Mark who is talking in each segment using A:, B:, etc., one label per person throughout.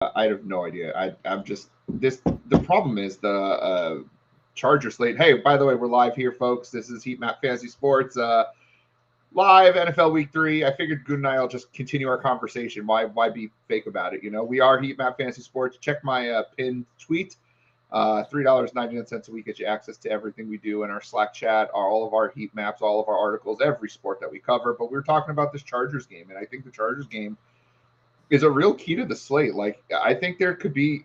A: I have no idea. I'm just this. The problem is the Charger slate. Hey, by the way, we're live here, folks. This is Heat Map Fantasy Sports. Live NFL Week 3. I figured Gutta and I will just continue our conversation. Why be fake about it? You know, we are Heat Map Fantasy Sports. Check my pinned tweet. $3.99 a week gets you access to everything we do in our Slack chat, all of our heat maps, all of our articles, every sport that we cover. But we're talking about this Chargers game, and I think the Chargers game is a real key to the slate. Like, I think there could be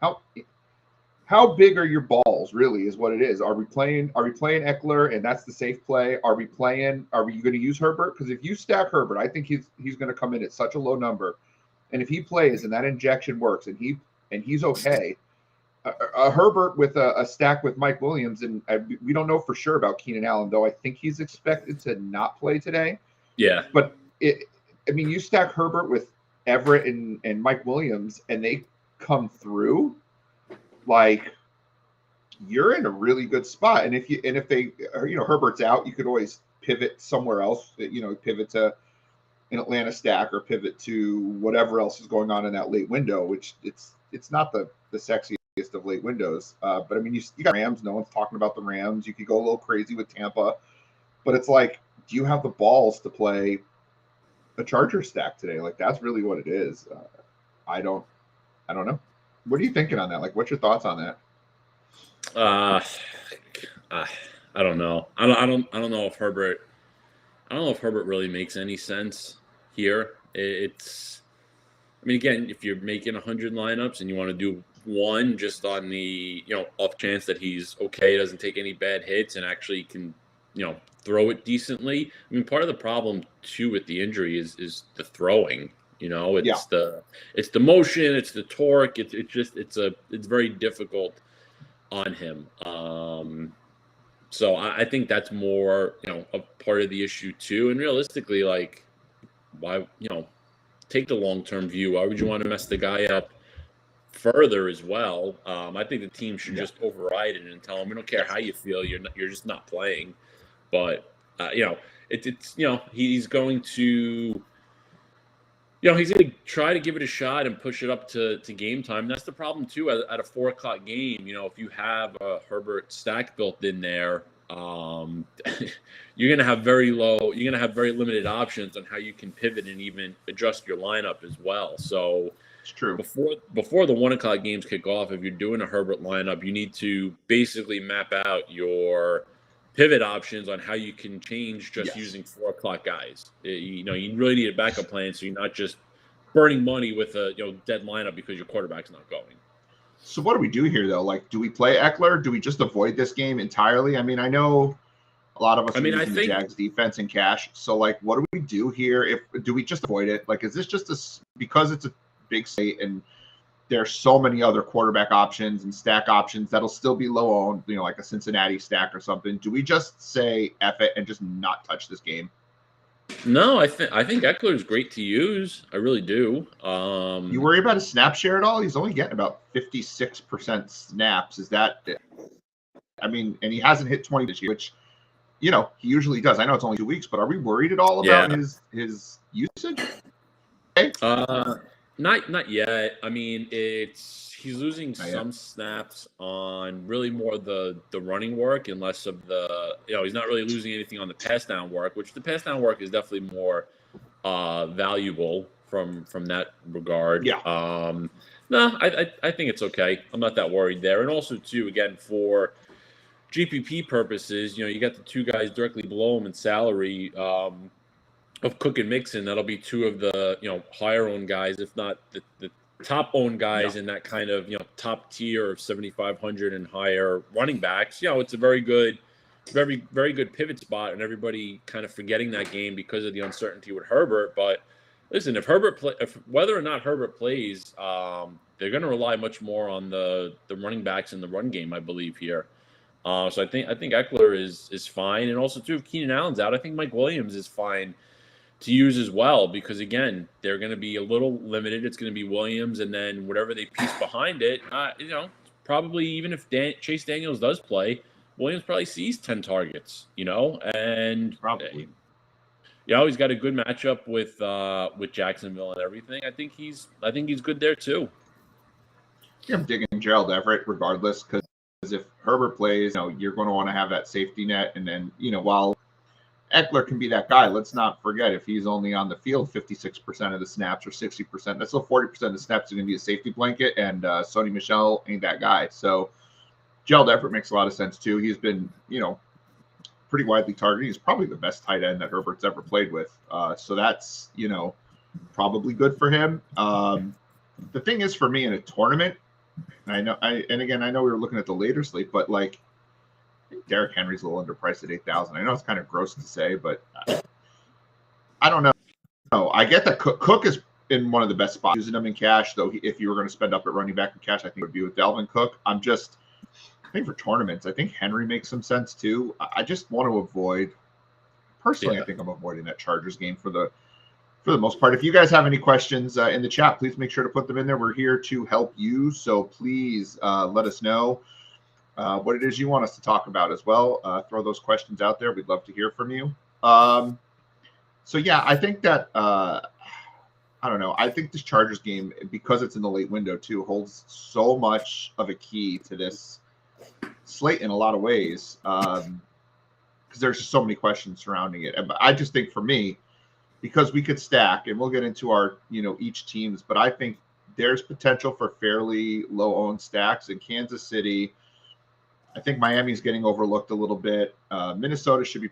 A: how big are your balls, really, is what it is. Are we playing Eckler, and that's the safe play? Are you going to use Herbert? Because if you stack Herbert, I think he's going to come in at such a low number. And if he plays and that injection works and he's okay, a Herbert with a stack with Mike Williams, and we don't know for sure about Keenan Allen, though I think he's expected to not play today.
B: Yeah.
A: But you stack Herbert with Everett and Mike Williams, and they come through, like, you're in a really good spot. And if they Herbert's out, you could always pivot somewhere else. Pivot to an Atlanta stack or pivot to whatever else is going on in that late window, which it's not the sexiest of late windows. But I mean, you got Rams. No one's talking about the Rams. You could go a little crazy with Tampa, but it's like, do you have the balls to play a Charger stack today? Like, that's really what it is. I don't know. What are you thinking on that? Like, what's your thoughts on that?
B: I don't know. I don't know if Herbert. I don't know if Herbert really makes any sense here. I mean, again, if you're making 100 lineups and you want to do one just on the off chance that he's okay, doesn't take any bad hits, and actually can throw it decently. I mean, part of the problem too with the injury is the throwing. It's the motion, it's the torque. It's very difficult on him. So I think that's more a part of the issue too. And realistically, like, why take the long-term view? Why would you want to mess the guy up further as well? I think the team should just override it and tell him, we don't care how you feel, you're just not playing. But he's going to he's going to try to give it a shot and push it up to game time. That's the problem too at a 4:00 game. If you have a Herbert stack built in there, you're going to have very limited options on how you can pivot and even adjust your lineup as well. So
A: it's true.
B: Before the 1:00 games kick off, if you're doing a Herbert lineup, you need to basically map out your pivot options on how you can change just using 4:00 guys. You really need a backup plan, so you're not just burning money with a dead lineup because your quarterback's not going.
A: So what do we do here, though? Like, do we play Eckler? Do we just avoid this game entirely? I mean, I know a lot of us are using the Jags defense in cash. So, like, what do we do here? Do we just avoid it? Like, is this just because it's a big state and there's so many other quarterback options and stack options that'll still be low owned, like a Cincinnati stack or something? Do we just say F it and just not touch this game?
B: No, I think Eckler is great to use. I really do.
A: You worry about his snap share at all? He's only getting about 56% snaps. Is that it? I mean, and he hasn't hit 20 this year, which he usually does. I know it's only 2 weeks, but are we worried at all about his usage? Okay.
B: Not yet. I mean, he's losing some snaps on really more the running work and less of the he's not really losing anything on the pass down work, which the pass down work is definitely more valuable from that regard.
A: Yeah.
B: No, I think it's okay. I'm not that worried there. And also too, again, for GPP purposes, you got the two guys directly below him in salary. Of Cook and Mixon, that'll be two of the higher owned guys, if not the top owned guys in that kind of top tier of 7,500 and higher running backs. It's a very good pivot spot, and everybody kind of forgetting that game because of the uncertainty with Herbert. But listen, if whether or not Herbert plays, they're going to rely much more on the running backs in the run game, I believe here. So I think Eckler is fine, and also too, if Keenan Allen's out, I think Mike Williams is fine to use as well, because again, they're going to be a little limited. It's going to be Williams, and then whatever they piece behind it. Probably even if Chase Daniels does play, Williams probably sees 10 targets. And
A: probably
B: Yeah, he's got a good matchup with Jacksonville and everything. I think he's good there too.
A: Yeah, I'm digging Gerald Everett regardless, because if Herbert plays, you're going to want to have that safety net. And then, while Eckler can be that guy, let's not forget if he's only on the field 56% of the snaps or 60%, that's still 40% of the snaps are going to be a safety blanket. And Sony Michel ain't that guy. So Gerald Everett makes a lot of sense too. He's been, pretty widely targeted. He's probably the best tight end that Herbert's ever played with. So that's, probably good for him. The thing is for me in a tournament, I know we were looking at the later slate, but like I think Derrick Henry's a little underpriced at 8,000. I know it's kind of gross to say, but I don't know. I get that Cook is in one of the best spots. Using him in cash, though, if you were going to spend up at running back in cash, I think it would be with Dalvin Cook. I think for tournaments, I think Henry makes some sense too. I just want to avoid. Personally, I think I'm avoiding that Chargers game for the most part. If you guys have any questions in the chat, please make sure to put them in there. We're here to help you, so please let us know what it is you want us to talk about as well. Throw those questions out there. We'd love to hear from you. So yeah, I think that I don't know. I think this Chargers game, because it's in the late window too, holds so much of a key to this slate in a lot of ways, because there's just so many questions surrounding it. And I just think for me, because we could stack, and we'll get into our, each teams, but I think there's potential for fairly low-owned stacks in Kansas City. I think Miami's getting overlooked a little bit. Minnesota should be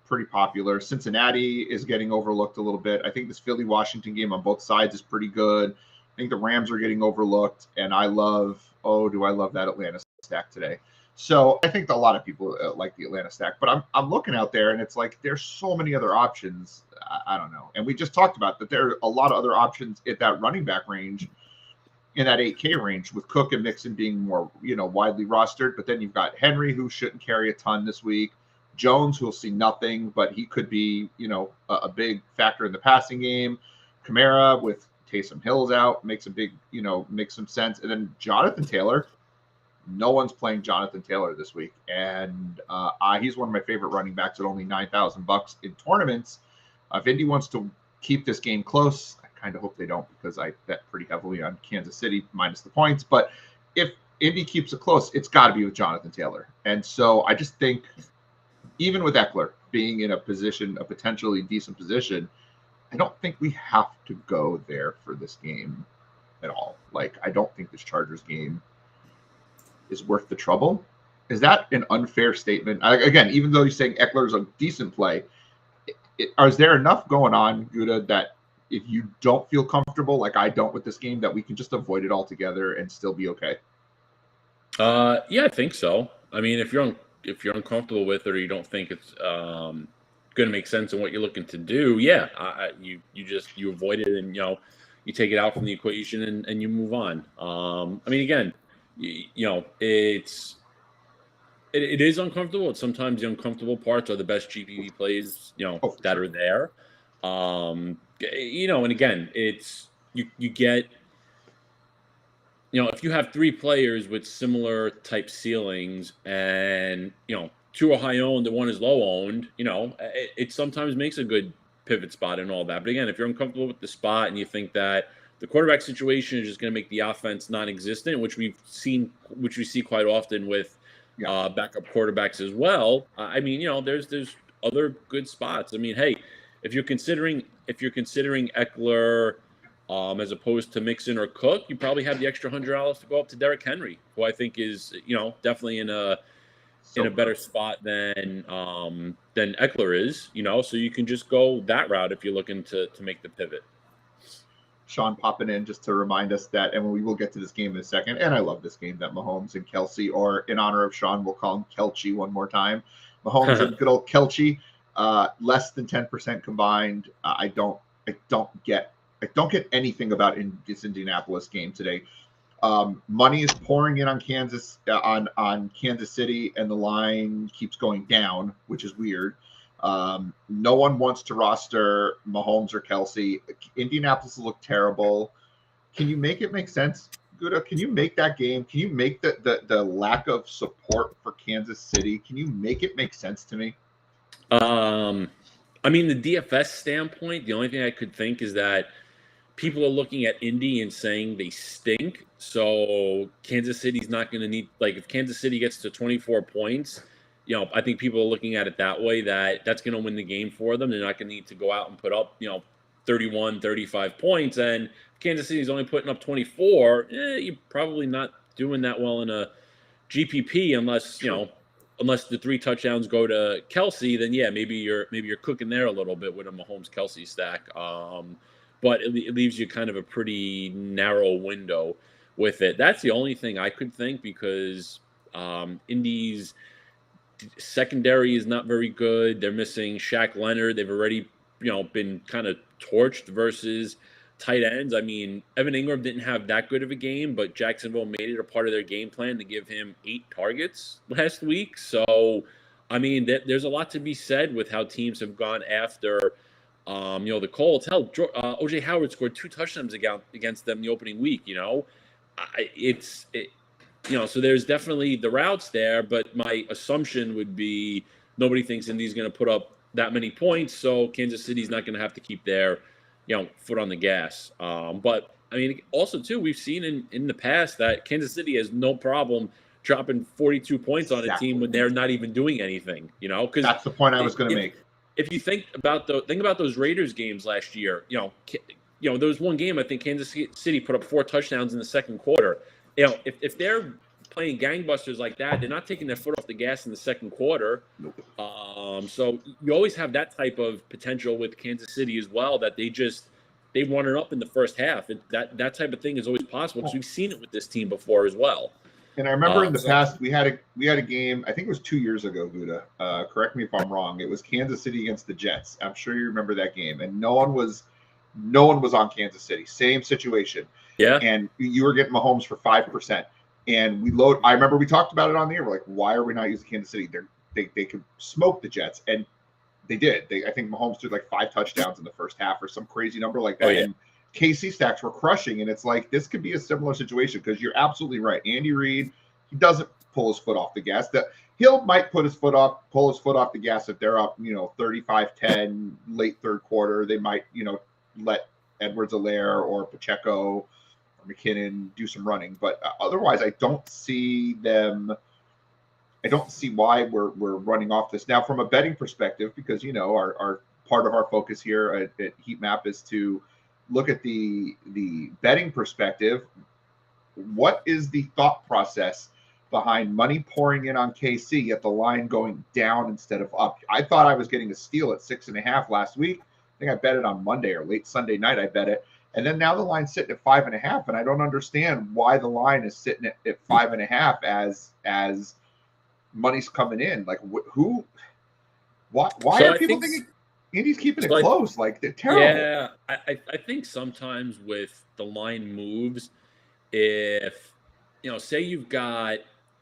A: pretty popular. Cincinnati is getting overlooked a little bit. I think this Philly-Washington game on both sides is pretty good. I think the Rams are getting overlooked, and I love that Atlanta stack today. So I think a lot of people like the Atlanta stack, but I'm looking out there, and it's like there's so many other options. I don't know. And we just talked about that there are a lot of other options at that running back range, in that 8K range, with Cook and Mixon being more, widely rostered. But then you've got Henry, who shouldn't carry a ton this week. Jones, who'll see nothing, but he could be, a big factor in the passing game. Kamara with Taysom Hill's out makes some sense. And then Jonathan Taylor. No one's playing Jonathan Taylor this week, and he's one of my favorite running backs at only $9,000 in tournaments. If Indy wants to keep this game close, I kind of hope they don't, because I bet pretty heavily on Kansas City minus the points. But if Indy keeps it close, it's got to be with Jonathan Taylor. And so I just think, even with Eckler being in a potentially decent position, I don't think we have to go there for this game at all. Like, I don't think this Chargers game is worth the trouble. Is that an unfair statement? Again, even though you're saying Eckler's a decent play, is there enough going on, Gutta, that if you don't feel comfortable, like I don't with this game, that we can just avoid it altogether and still be okay?
B: Yeah, I think so. I mean, if you're uncomfortable with it, or you don't think it's going to make sense in what you're looking to do, yeah, you avoid it, and you take it out from the equation and you move on. I mean, again, it is uncomfortable. And sometimes the uncomfortable parts are the best GPP plays, that are there. And again, it's you get, if you have three players with similar type ceilings, and two are high owned and one is low owned, it sometimes makes a good pivot spot and all that. But again, if you're uncomfortable with the spot and you think that the quarterback situation is just going to make the offense non-existent, which we see quite often with backup quarterbacks as well. I mean, there's other good spots. I mean, hey, if you're considering Eckler as opposed to Mixon or Cook, you probably have the extra $100 to go up to Derrick Henry, who I think is definitely in a better spot than Eckler is. So you can just go that route if you're looking to make the pivot.
A: Sean popping in just to remind us that, and we will get to this game in a second, and I love this game, that Mahomes and Kelsey, or in honor of Sean, we'll call him Kelchi one more time. Mahomes and good old Kelchi, less than 10% combined. I don't get anything about this Indianapolis game today. Money is pouring in on Kansas City, and the line keeps going down, which is weird. No one wants to roster Mahomes or Kelsey. Indianapolis will look terrible. Can you make it make sense, Gutta? Can you make that game? Can you make the lack of support for Kansas City? Can you make it make sense to me?
B: I I mean, the DFS standpoint, the only thing I could think is that people are looking at Indy and saying they stink. So Kansas City's not going to need, like, if Kansas City gets to 24 points, I think people are looking at it that way, that's going to win the game for them. They're not going to need to go out and put up, 31, 35 points. And Kansas City's only putting up 24. You're probably not doing that well in a GPP unless the 3 touchdowns go to Kelsey, then yeah, maybe you're cooking there a little bit with a Mahomes Kelsey stack. But it leaves you kind of a pretty narrow window with it. That's the only thing I could think, because Indy's secondary is not very good. They're missing Shaq Leonard. They've already been kind of torched versus tight ends. I mean, Evan Ingram didn't have that good of a game, but Jacksonville made it a part of their game plan to give him 8 targets last week. So, I mean, there's a lot to be said with how teams have gone after, the Colts. Hell, O.J. Howard scored 2 touchdowns against them the opening week, so there's definitely the routes there, but my assumption would be nobody thinks Indy's going to put up that many points, so Kansas City's not going to have to keep their foot on the gas. But I mean, also too, we've seen in the past that Kansas City has no problem dropping 42 points on a team when they're not even doing anything. Because
A: that's the point I was going to make.
B: If you think about those Raiders games last year, there was one game I think Kansas City put up 4 touchdowns in the second quarter. If they're playing gangbusters like that, they're not taking their foot off the gas in the second quarter.
A: Nope.
B: So you always have that type of potential with Kansas City as well, that they run it up in the first half. That type of thing is always possible, because we've seen it with this team before as well.
A: And I remember in the past we had a game, I think it was 2 years ago, Gutta. Correct me if I'm wrong. It was Kansas City against the Jets. I'm sure you remember that game, and no one was on Kansas City. Same situation.
B: Yeah.
A: And you were getting Mahomes for 5%. And I remember we talked about it on the air. We're like, why are we not using Kansas City? They could smoke the Jets. And they did. I think Mahomes threw like 5 touchdowns in the first half or some crazy number like that.
B: Oh, yeah.
A: And KC stacks were crushing. And it's like, this could be a similar situation, because you're absolutely right. Andy Reid, he doesn't pull his foot off the gas. Might pull his foot off the gas if they're up, 35-10 late third quarter. They might, let Edwards-Helaire or Pacheco or McKinnon do some running, but otherwise I don't see why we're running off this now from a betting perspective, because our part of our focus here at Heat Map is to look at the betting perspective. What is the thought process behind money pouring in on KC at the line going down instead of up? I thought I was getting a steal at 6.5 last week. I think I bet it on Monday or late Sunday night. I bet it. And then now the line's sitting at 5.5, and I don't understand why the line is sitting at 5.5 as money's coming in. Like, why are people thinking Indy's keeping it close? Like, they're terrible.
B: Yeah, I think sometimes with the line moves, if say you've got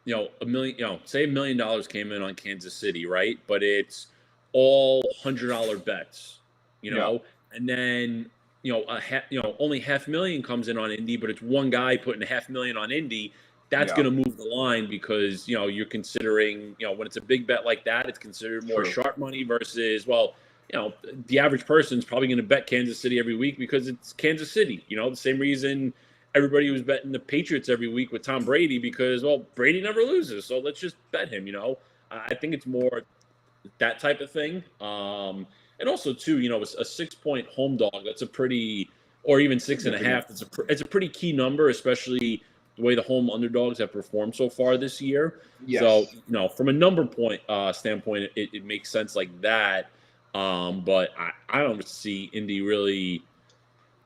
B: $1 million, say $1 million came in on Kansas City, right? But it's all $100 bets, and then only $500,000 comes in on Indy, but it's one guy putting $500,000 on Indy. That's going to move the line, because you're considering when it's a big bet like that, it's considered more sharp money versus the average person's probably going to bet Kansas City every week because it's Kansas City. The same reason everybody was betting the Patriots every week with Tom Brady, because Brady never loses, so let's just bet him. I think it's more that type of thing. And also too, a 6-point home dog, that's a pretty, or even 6.5, it's a pretty key number, especially the way the home underdogs have performed so far this year.
A: Yes.
B: So, from a number point standpoint, it makes sense like that. But I don't see Indy really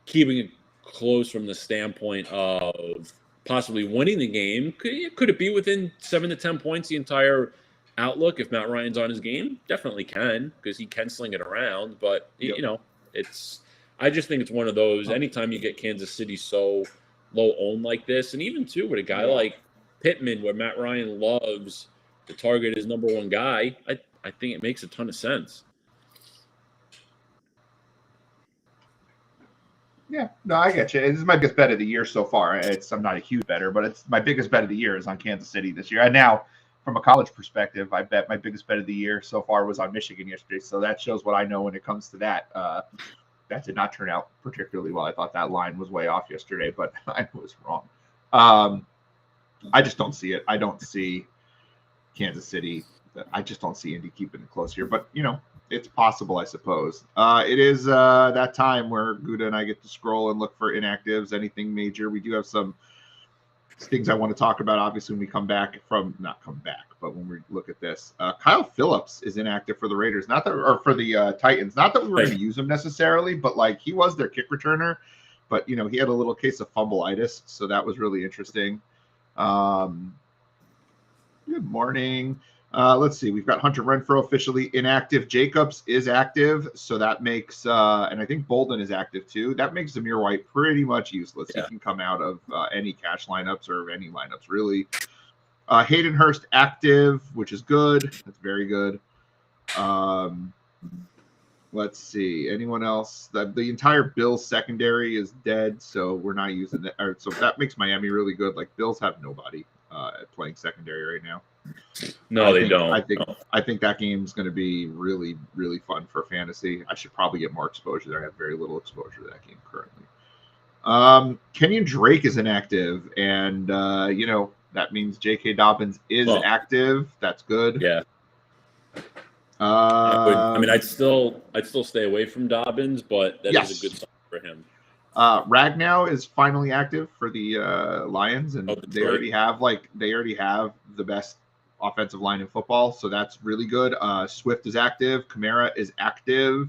B: keeping it close from the standpoint of possibly winning the game. Could it be within 7 to 10 points the entire outlook if Matt Ryan's on his game? Definitely can, because he can sling it around. But I just think it's one of those. Anytime you get Kansas City so low owned like this, and even too with a guy like Pittman, where Matt Ryan loves to target his number one guy, I think it makes a ton of sense.
A: Yeah, no, I get you. This is my biggest bet of the year so far. I'm not a huge better, but it's my biggest bet of the year is on Kansas City this year. And now, from a college perspective, I bet my biggest bet of the year so far was on Michigan yesterday. So that shows what I know when it comes to that. That did not turn out particularly well. I thought that line was way off yesterday, but I was wrong. I just don't see it. I don't see Kansas City. I just don't see Indy keeping it close here. But, it's possible, I suppose. It is that time where Gutta and I get to scroll and look for inactives, anything major. We do have some things I want to talk about, obviously, when we but when we look at this. Kyle Phillips is inactive for the Raiders, or for the Titans. Not that we were going to use him necessarily, but he was their kick returner. But, he had a little case of fumbleitis, so that was really interesting. Good morning. Let's see. We've got Hunter Renfrow officially inactive. Jacobs is active, so that makes and I think Bolden is active too. That makes Zamir White pretty much useless. Yeah. He can come out of any cash lineups or any lineups really. Hayden Hurst active, which is good. That's very good. Let's see. Anyone else? The entire Bills secondary is dead, so we're not using that. So that makes Miami really good. Bills have nobody playing secondary right now.
B: No, they don't.
A: I think that game's going to be really, really fun for fantasy. I should probably get more exposure there. I have very little exposure to that game currently. Kenyon Drake is inactive, and that means J.K. Dobbins is active. That's good.
B: Yeah. I'd still stay away from Dobbins, but that is a good sign for him.
A: Ragnow is finally active for the Lions, and they already have the best offensive line in football, so that's really good. Swift is active. Kamara is active.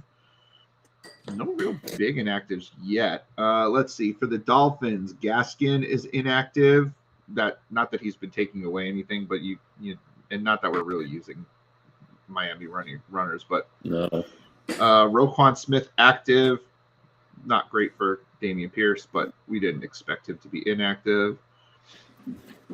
A: No real big inactives yet. Let's see. For the Dolphins, Gaskin is inactive. Not that he's been taking away anything, but and not that we're really using Miami runners, but
B: no.
A: Roquan Smith active. Not great for Dameon Pierce, but we didn't expect him to be inactive.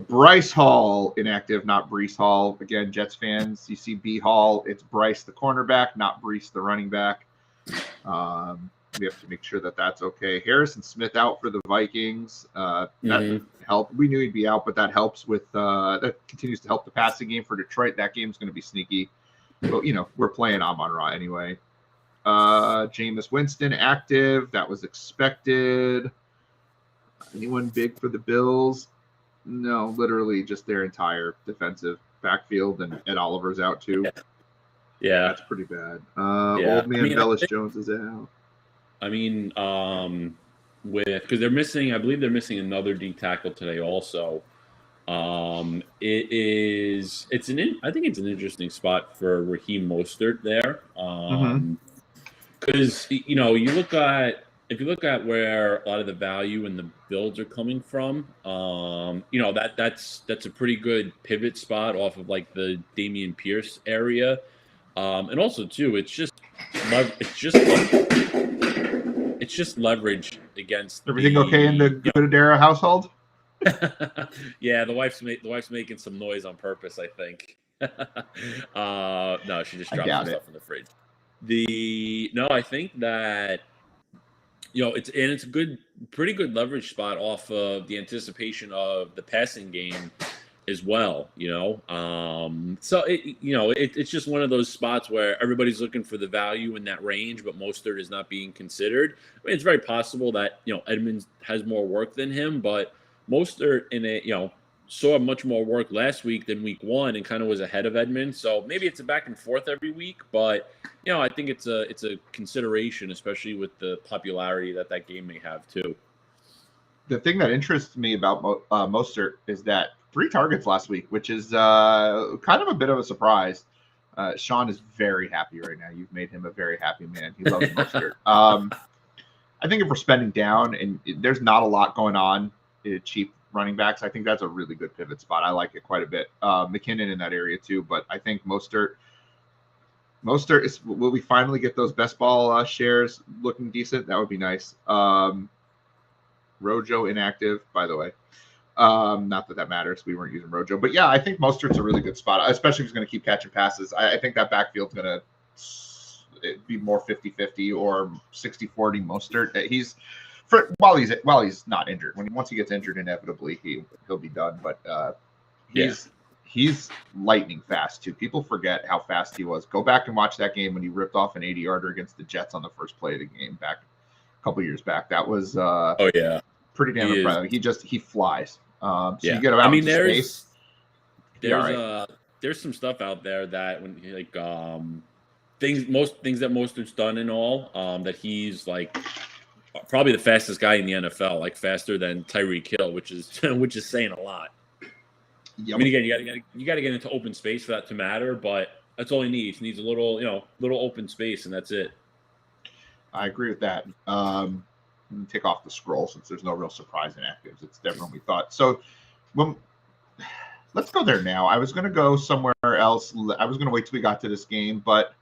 A: Bryce Hall inactive, not Breece Hall. Again, Jets fans, you see B Hall, it's Bryce the cornerback, not Breece the running back. We have to make sure that that's okay. Harrison Smith out for the Vikings. That helped. We knew he'd be out, but that helps with that continues to help the passing game for Detroit. That game's going to be sneaky, but we're playing Amon-Ra anyway. Jameis Winston active. That was expected. Anyone big for the Bills? No, literally just their entire defensive backfield, and Ed Oliver's out too.
B: Yeah.
A: That's pretty bad. Old man Velus Jones is out.
B: Because they're missing, I believe they're missing another D tackle today also. I think it's an interesting spot for Raheem Mostert there. Because if you look at where a lot of the value and the builds are coming from, that's a pretty good pivot spot off of the Dameon Pierce area, and also too, it's just leverage against
A: everything. Okay in the Gutta household.
B: Yeah, the wife's making some noise on purpose, I think. No, she just dropped some stuff in the fridge. I think that it's a pretty good leverage spot off of the anticipation of the passing game as well. So it's just one of those spots where everybody's looking for the value in that range, but Mostert is not being considered. It's very possible that Edmonds has more work than him, but Mostert saw much more work last week than week one and kind of was ahead of Edmonds. So maybe it's a back and forth every week, but I think it's a consideration, especially with the popularity that game may have too.
A: The thing that interests me about Mostert is that 3 targets last week, which is kind of a bit of a surprise. Sean is very happy right now. You've made him a very happy man. He loves Mostert. I think if we're spending down and there's not a lot going on, cheap running backs, I think that's a really good pivot spot. I like it quite a bit. McKinnon in that area too, but I think Mostert is. Will we finally get those best ball shares looking decent? That would be nice. Rojo inactive, by the way. Not that matters. We weren't using Rojo, but yeah, I think Mostert's a really good spot, especially if he's going to keep catching passes. I think that backfield's going to be more 50-50 or 60-40 Mostert. While he's not injured. Once he gets injured, inevitably he'll be done. But he's lightning fast too. People forget how fast he was. Go back and watch that game when he ripped off an 80-yarder against the Jets on the first play of the game back a couple years back. That was pretty damn impressive. He flies. So you get him out into space.
B: There's some stuff out there that when like most things that Mostert's done and all that he's like probably the fastest guy in the NFL, like faster than Tyreek Hill, which is saying a lot. Yep. I mean, again, you got to get into open space for that to matter, but that's all he needs. He needs a little open space, and that's it.
A: I agree with that. Let me take off the scroll since there's no real surprise in actives. It's different than we thought. So, let's go there now. I was going to go somewhere else. I was going to wait till we got to this game, but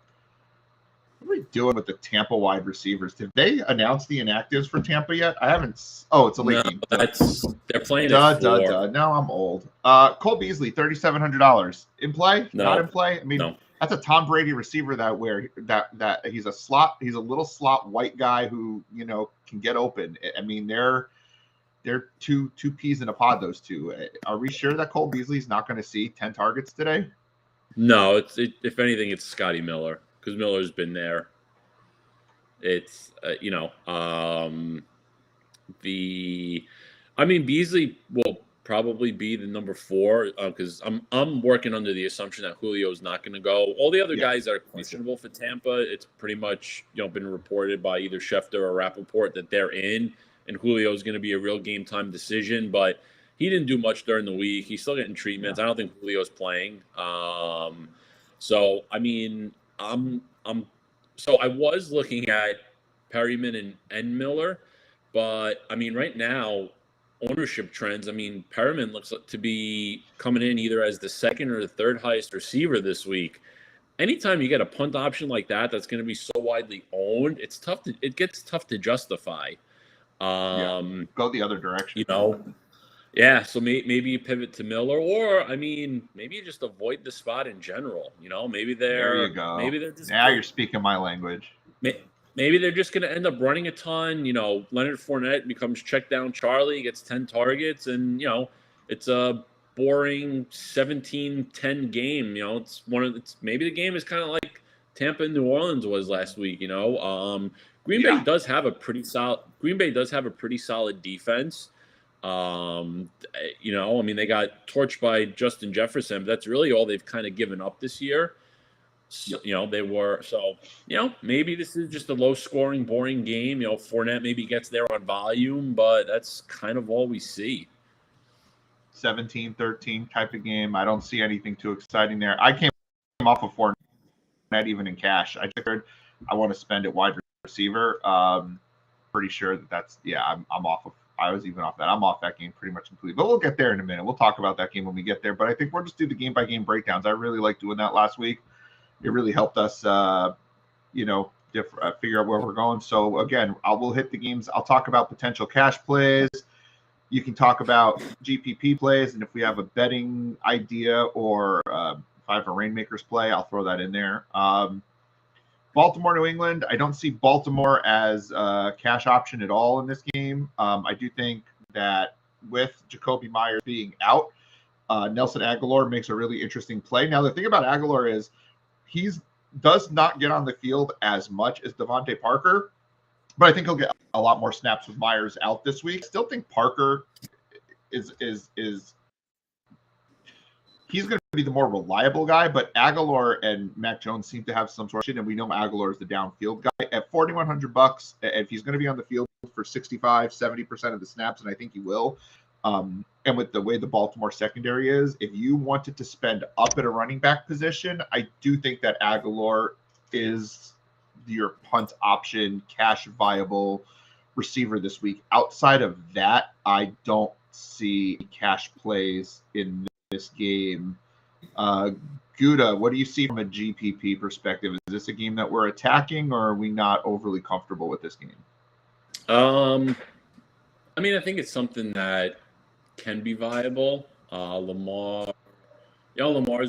A: what are we doing with the Tampa wide receivers? Did they announce the inactives for Tampa yet? I haven't. Oh, it's a late game.
B: They're playing
A: Duh. Now I'm old. Cole Beasley, $3,700 in play.
B: No,
A: not in play. I mean, that's a Tom Brady receiver that he's a little slot white guy who can get open. I mean, they're two peas in a pod. Those two. Are we sure that Cole Beasley's not going to see 10 targets today?
B: No, if anything, it's Scotty Miller. Because Miller's been there. It's Beasley will probably be the number 4 because I'm working under the assumption that Julio's not going to go. All the other guys that are questionable for Tampa, it's pretty much been reported by either Schefter or Rappaport that they're in, and Julio's going to be a real game time decision. But he didn't do much during the week. He's still getting treatments. I don't think Julio's playing. So I mean. So I was looking at Perryman and Miller, but I mean, right now, ownership trends. I mean, Perryman looks to be coming in either as the second or the third highest receiver this week. Anytime you get a punt option like that, that's going to be so widely owned, it gets tough to justify.
A: Go the other direction.
B: Yeah, so maybe you pivot to Miller, or I mean, maybe you just avoid the spot in general. Maybe
A: there you go.
B: Maybe they're just
A: you're speaking my language.
B: Maybe they're just going to end up running a ton. Leonard Fournette becomes check down Charlie, gets 10 targets, and it's a boring 17-10 game. Maybe the game is kind of like Tampa and New Orleans was last week. Green Bay does have a pretty solid defense. They got torched by Justin Jefferson, but that's really all they've kind of given up this year. So, maybe this is just a low-scoring, boring game. Fournette maybe gets there on volume, but that's kind of all we see.
A: 17-13 type of game. I don't see anything too exciting there. I came off of Fournette even in cash. I figured I want to spend it wide receiver. Pretty sure I'm off of. I was even off that. I'm off that game pretty much completely. But we'll get there in a minute. We'll talk about that game when we get there. But I think we'll just do the game-by-game breakdowns. I really liked doing that last week. It really helped us, figure out where we're going. So, again, we'll hit the games. I'll talk about potential cash plays. You can talk about GPP plays. And if we have a betting idea or if I have a Rainmakers play, I'll throw that in there. Baltimore, New England. I don't see Baltimore as a cash option at all in this game. I do think that with Jacoby Myers being out, Nelson Aguilar makes a really interesting play. Now, the thing about Aguilar is he does not get on the field as much as Devontae Parker, but I think he'll get a lot more snaps with Myers out this week. I still think Parker is he's going to be the more reliable guy, but Aguilar and Mac Jones seem to have some sort of shit, and we know Aguilar is the downfield guy. At $4,100, if he's going to be on the field for 65-70% of the snaps, and I think he will, and with the way the Baltimore secondary is, if you wanted to spend up at a running back position, I do think that Aguilar is your punt option, cash viable receiver this week. Outside of that, I don't see cash plays in this game. Gutta, what do you see from a GPP perspective? Is this a game that we're attacking, or are we not overly comfortable with this game?
B: I think it's something that can be viable. Lamar's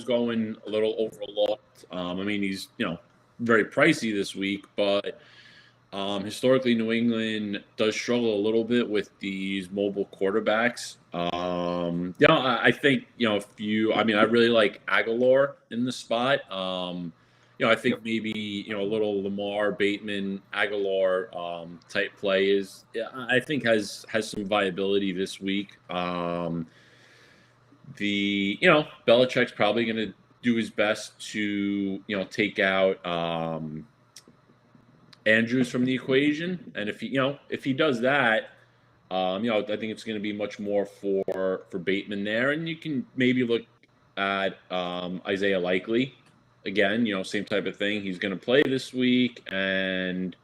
B: going a little overlooked. He's very pricey this week, but Historically, New England does struggle a little bit with these mobile quarterbacks. I think, I really like Aguilar in the spot. I think
A: Yep.
B: maybe, a little Lamar, Bateman, Aguilar type play I think has some viability this week. Belichick's probably going to do his best to, take out Andrews from the equation, and if he does that, I think it's going to be much more for Bateman there, and you can maybe look at Isaiah Likely again. Same type of thing. He's going to play this week, and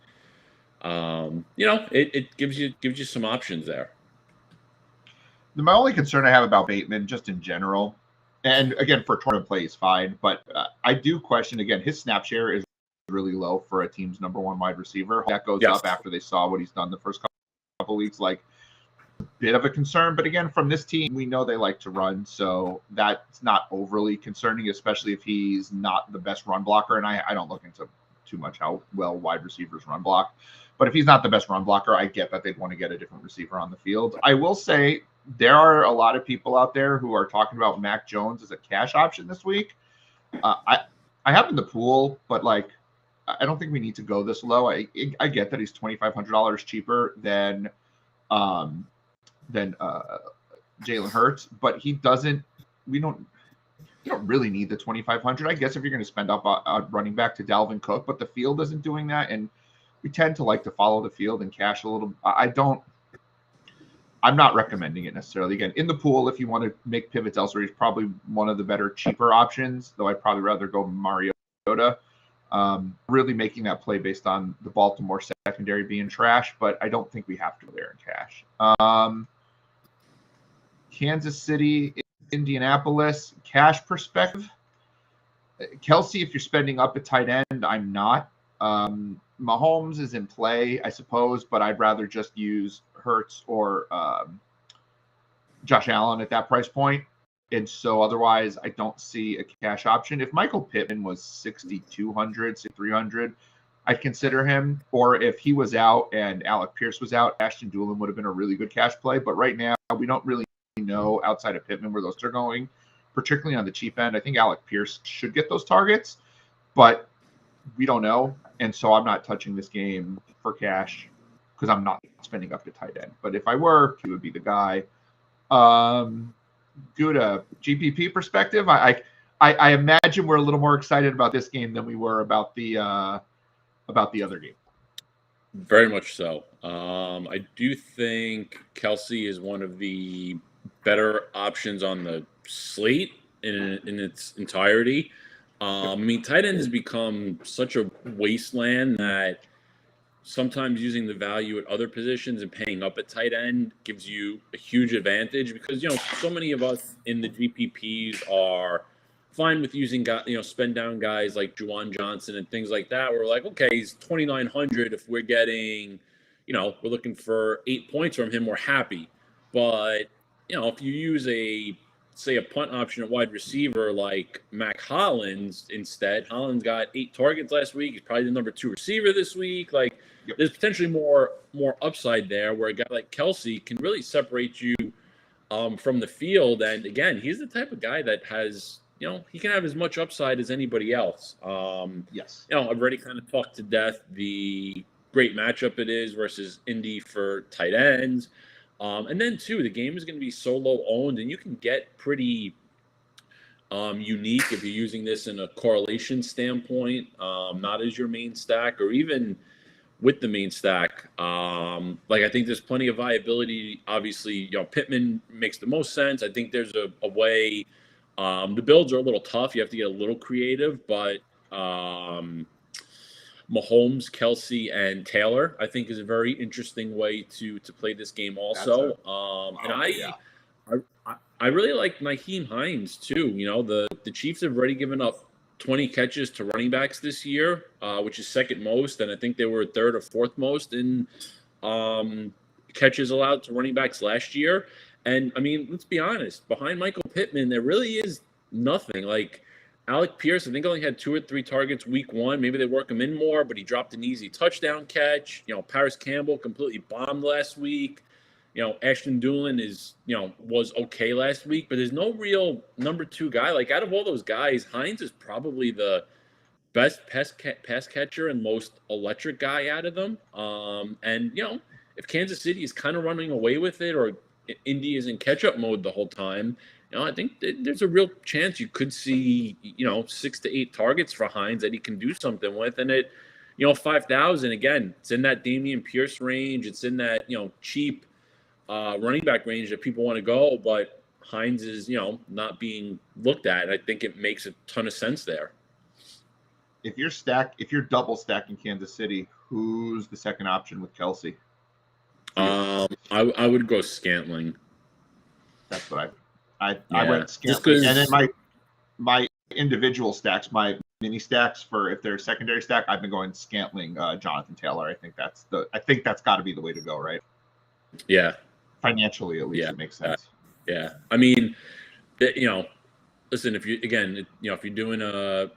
B: it gives you some options there.
A: My only concern I have about Bateman, just in general, and again for tournament play is fine, but I do question again his snap share is really low for a team's number one wide receiver. That goes up after they saw what he's done the first couple weeks. Like, a bit of a concern, but again, from this team, we know they like to run, so that's not overly concerning, especially if he's not the best run blocker. And I don't look into too much how well wide receivers run block, but if he's not the best run blocker, I get that they'd want to get a different receiver on the field. I will say there are a lot of people out there who are talking about Mac Jones as a cash option this week. I have in the pool, but like, I don't think we need to go this low. I get that he's $2,500 cheaper than Jalen Hurts, but he doesn't. You don't really need the 2,500. I guess if you're going to spend up a running back to Dalvin Cook, but the field isn't doing that, and we tend to like to follow the field and cash a little. I'm not recommending it necessarily. Again, in the pool, if you want to make pivots elsewhere, he's probably one of the better, cheaper options. Though I'd probably rather go Mariota. Really making that play based on the Baltimore secondary being trash, but I don't think we have to go there in cash. Kansas City, Indianapolis, cash perspective. Kelsey, if you're spending up at tight end, I'm not. Mahomes is in play, I suppose, but I'd rather just use Hurts or Josh Allen at that price point. And so otherwise, I don't see a cash option. If Michael Pittman was 6,200, 6,300, I'd consider him. Or if he was out and Alec Pierce was out, Ashton Doolin would have been a really good cash play. But right now, we don't really know outside of Pittman where those are going, particularly on the cheap end. I think Alec Pierce should get those targets, but we don't know. And so I'm not touching this game for cash because I'm not spending up to tight end. But if I were, he would be the guy. Gutta, GPP perspective, I imagine we're a little more excited about this game than we were about the other game.
B: Very much so. I do think Kelsey is one of the better options on the slate in its entirety. Tight end has become such a wasteland that sometimes using the value at other positions and paying up at tight end gives you a huge advantage because, so many of us in the GPPs are fine with using, spend down guys like Juwan Johnson and things like that. We're like, okay, he's 2,900. If we're getting, we're looking for 8 points from him, we're happy. But, if you use a punt option at wide receiver like Mac Hollins instead, Hollins got 8 targets last week. He's probably the number 2 receiver this week. Like, there's potentially more upside there where a guy like Kelsey can really separate you from the field. And again, he's the type of guy that has, he can have as much upside as anybody else.
A: Yes.
B: I've already kind of talked to death the great matchup it is versus Indy for tight ends. And then, too, the game is going to be solo owned, and you can get pretty unique if you're using this in a correlation standpoint, not as your main stack or even with the main stack. I think there's plenty of viability. Obviously, Pittman makes the most sense. I think there's a way. The builds are a little tough. You have to get a little creative, but Mahomes, Kelsey, and Taylor, I think, is a very interesting way to play this game also. I really like Nyheim Hines too. The Chiefs have already given up 20 catches to running backs this year, which is second most, and I think they were third or fourth most in catches allowed to running backs last year. And let's be honest, behind Michael Pittman, there really is nothing. Like, Alec Pierce, I think only had 2 or 3 targets week 1. Maybe they work him in more, but he dropped an easy touchdown catch. Paris Campbell completely bombed last week. Ashton Doolin was okay last week, but there's no real number 2 guy. Like, out of all those guys, Hines is probably the best pass catcher and most electric guy out of them. And if Kansas City is kind of running away with it, or Indy is in catch-up mode the whole time, I think there's a real chance you could see 6 to 8 targets for Hines that he can do something with. And it 5,000, again, it's in that Dameon Pierce range. It's in that cheap running back range that people want to go, but Hines is not being looked at. And I think it makes a ton of sense there.
A: If you're double stacking Kansas City, who's the second option with Kelsey?
B: I would go Scantling.
A: That's what I went Scantling, and then my individual stacks, my mini stacks for if they're secondary stack, I've been going Scantling, Jonathan Taylor. I think that's got to be the way to go, right?
B: Yeah,
A: financially at least, it makes sense.
B: Yeah, I mean, listen, if you're doing a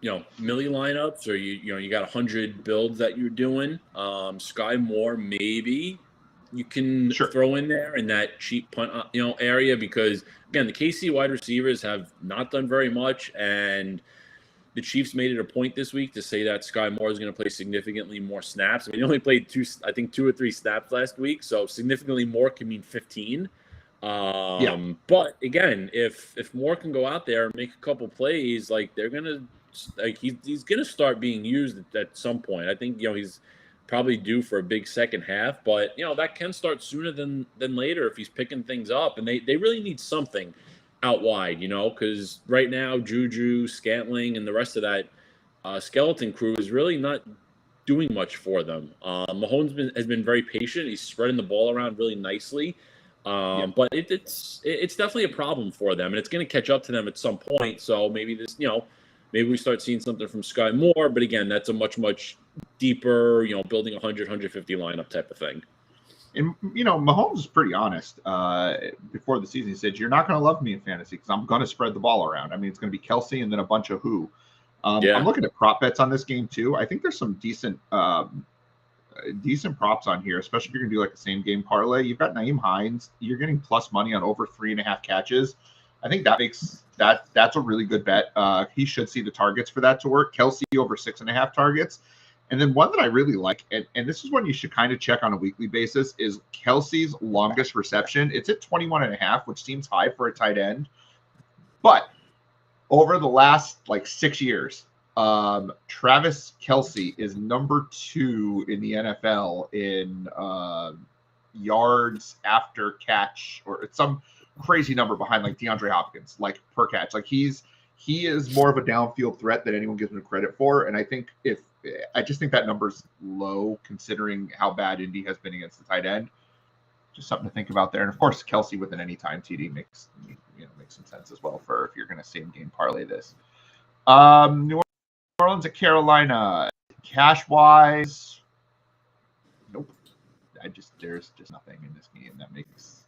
B: milli lineups, or you got 100 builds that you're doing, Sky Moore maybe you can throw in there in that cheap punt area, because again, the KC wide receivers have not done very much, and the Chiefs made it a point this week to say that Sky Moore is going to play significally more snaps. I mean, he only played 2 or 3 snaps last week, so significantly more can mean 15. But again, if Moore can go out there and make a couple plays, like they're gonna. Like he's going to start being used at some point. I think he's probably due for a big second half, but that can start sooner than later if he's picking things up. And they really need something out wide, because right now Juju, Scantling, and the rest of that skeleton crew is really not doing much for them. Mahomes has been very patient. He's spreading the ball around really nicely. But it's definitely a problem for them, and it's going to catch up to them at some point. So maybe maybe we start seeing something from Sky Moore, but again, that's a much, much deeper, building 100, 150 lineup type of thing.
A: And, Mahomes is pretty honest. Before the season, he said, "You're not going to love me in fantasy because I'm going to spread the ball around. I mean, it's going to be Kelsey and then a bunch of who." I'm looking at prop bets on this game too. I think there's some decent props on here, especially if you're going to do like a same game parlay. You've got Nyheim Hines. You're getting plus money on over 3.5 catches. I think that's a really good bet. He should see the targets for that to work. Kelsey over 6.5 targets. And then one that I really like, and this is one you should kind of check on a weekly basis, is Kelsey's longest reception. It's at 21.5, which seems high for a tight end. But over the last 6 years, Travis Kelsey is number 2 in the NFL in yards after catch, or it's some crazy number behind DeAndre Hopkins, per catch. He is more of a downfield threat than anyone gives him credit for. And I just think that number's low considering how bad Indy has been against the tight end. Just something to think about there. And of course, Kelsey with an anytime TD makes some sense as well for if you're going to same game parlay this. New Orleans at Carolina, cash wise, nope. There's just nothing in this game that makes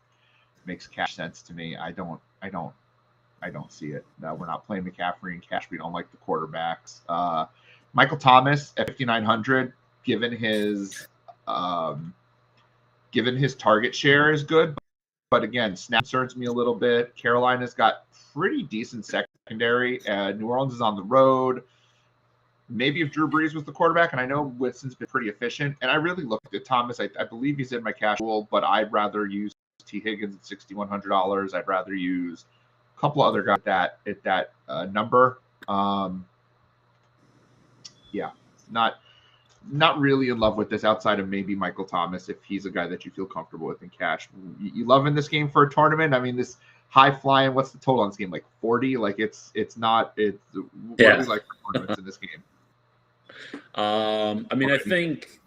A: cash sense to me. I don't see it. We're not playing McCaffrey in cash. We don't like the quarterbacks. Michael Thomas at 5,900, given his target share is good, but again, snap concerns me a little bit. Carolina's got pretty decent secondary. New Orleans is on the road. Maybe if Drew Brees was the quarterback, and I know Winston's been pretty efficient, and I really looked at Thomas. I believe he's in my cash pool, but I'd rather use T. Higgins at $6,100. I'd rather use a couple other guys at that number. Not really in love with this outside of maybe Michael Thomas if he's a guy that you feel comfortable with in cash. You love in this game for a tournament. I mean, this high flying. What's the total on this game? 40. It's not. What do we like for tournaments in this game?
B: I mean, I think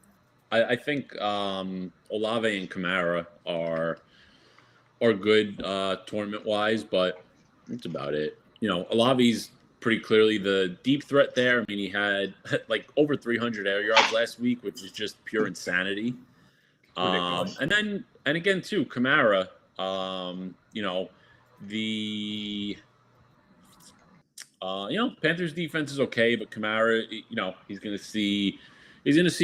B: Olave and Kamara are good tournament wise, but that's about it. Olave's pretty clearly the deep threat there. I mean, he had over 300 air yards last week, which is just pure insanity. And again too, Kamara, Panthers defense is okay, but Kamara, he's going to see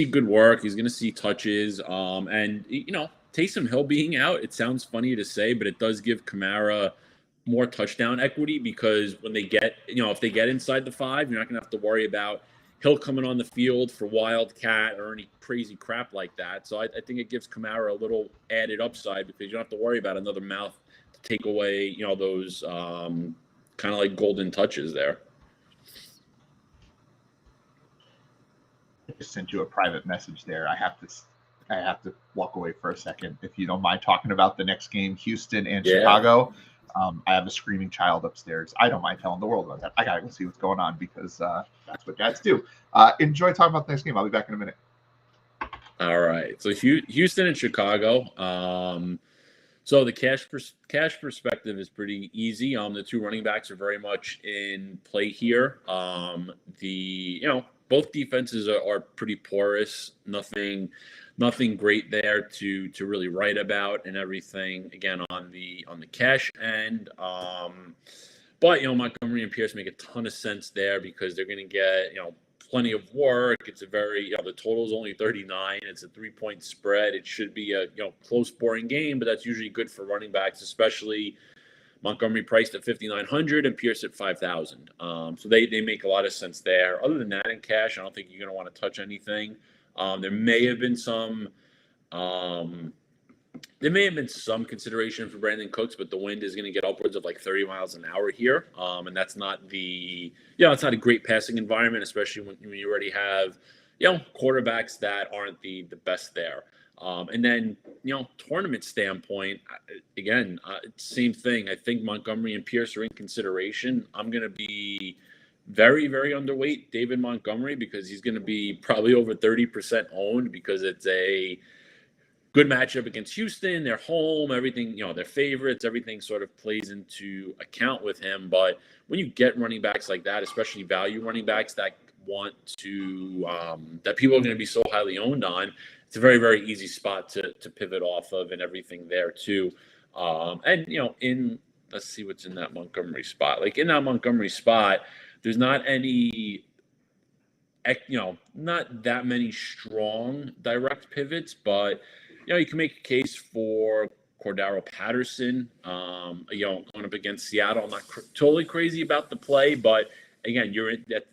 B: good work. He's going to see touches. And Taysom Hill being out, it sounds funny to say, but it does give Kamara more touchdown equity because when they get, if they get inside the 5, you're not going to have to worry about Hill coming on the field for Wildcat or any crazy crap like that. So I think it gives Kamara a little added upside because you don't have to worry about another mouth to take away, those kind of like golden touches there.
A: I just sent you a private message there. I have to walk away for a second if you don't mind talking about the next game, Houston and Chicago. I have a screaming child upstairs. I don't mind telling the world about that. I gotta go see what's going on because that's what dads do. Enjoy talking about the next game. I'll be back in a minute.
B: All right. So Houston and Chicago. So the cash perspective is pretty easy. The two running backs are very much in play here. Both defenses are pretty porous. Nothing great there to really write about and everything. Again, on the cash end. But Montgomery and Pierce make a ton of sense there because they're going to get plenty of work. It's a very the total is only 39. It's a 3-point spread. It should be a close, boring game, but that's usually good for running backs, especially Montgomery priced at 5,900 and Pierce at 5,000. So they make a lot of sense there. Other than that, in cash, I don't think you're going to want to touch anything. There may have been some consideration for Brandon Cooks, but the wind is going to get upwards of like 30 miles an hour here. And that's not it's not a great passing environment, especially when you already have, quarterbacks that aren't the best there. And then, tournament standpoint, again, same thing. I think Montgomery and Pierce are in consideration. I'm going to be very, very underweight David Montgomery because he's going to be probably over 30% owned because it's a good matchup against Houston. They're home, everything, they're favorites, everything sort of plays into account with him. But when you get running backs like that, especially value running backs that want to, that people are going to be so highly owned on, it's a very, very easy spot to pivot off of and everything there too. Let's see what's in that Montgomery spot. Like in that Montgomery spot, there's not any, not that many strong direct pivots, but you can make a case for Cordero Patterson, going up against Seattle. I'm not totally crazy about the play, but again,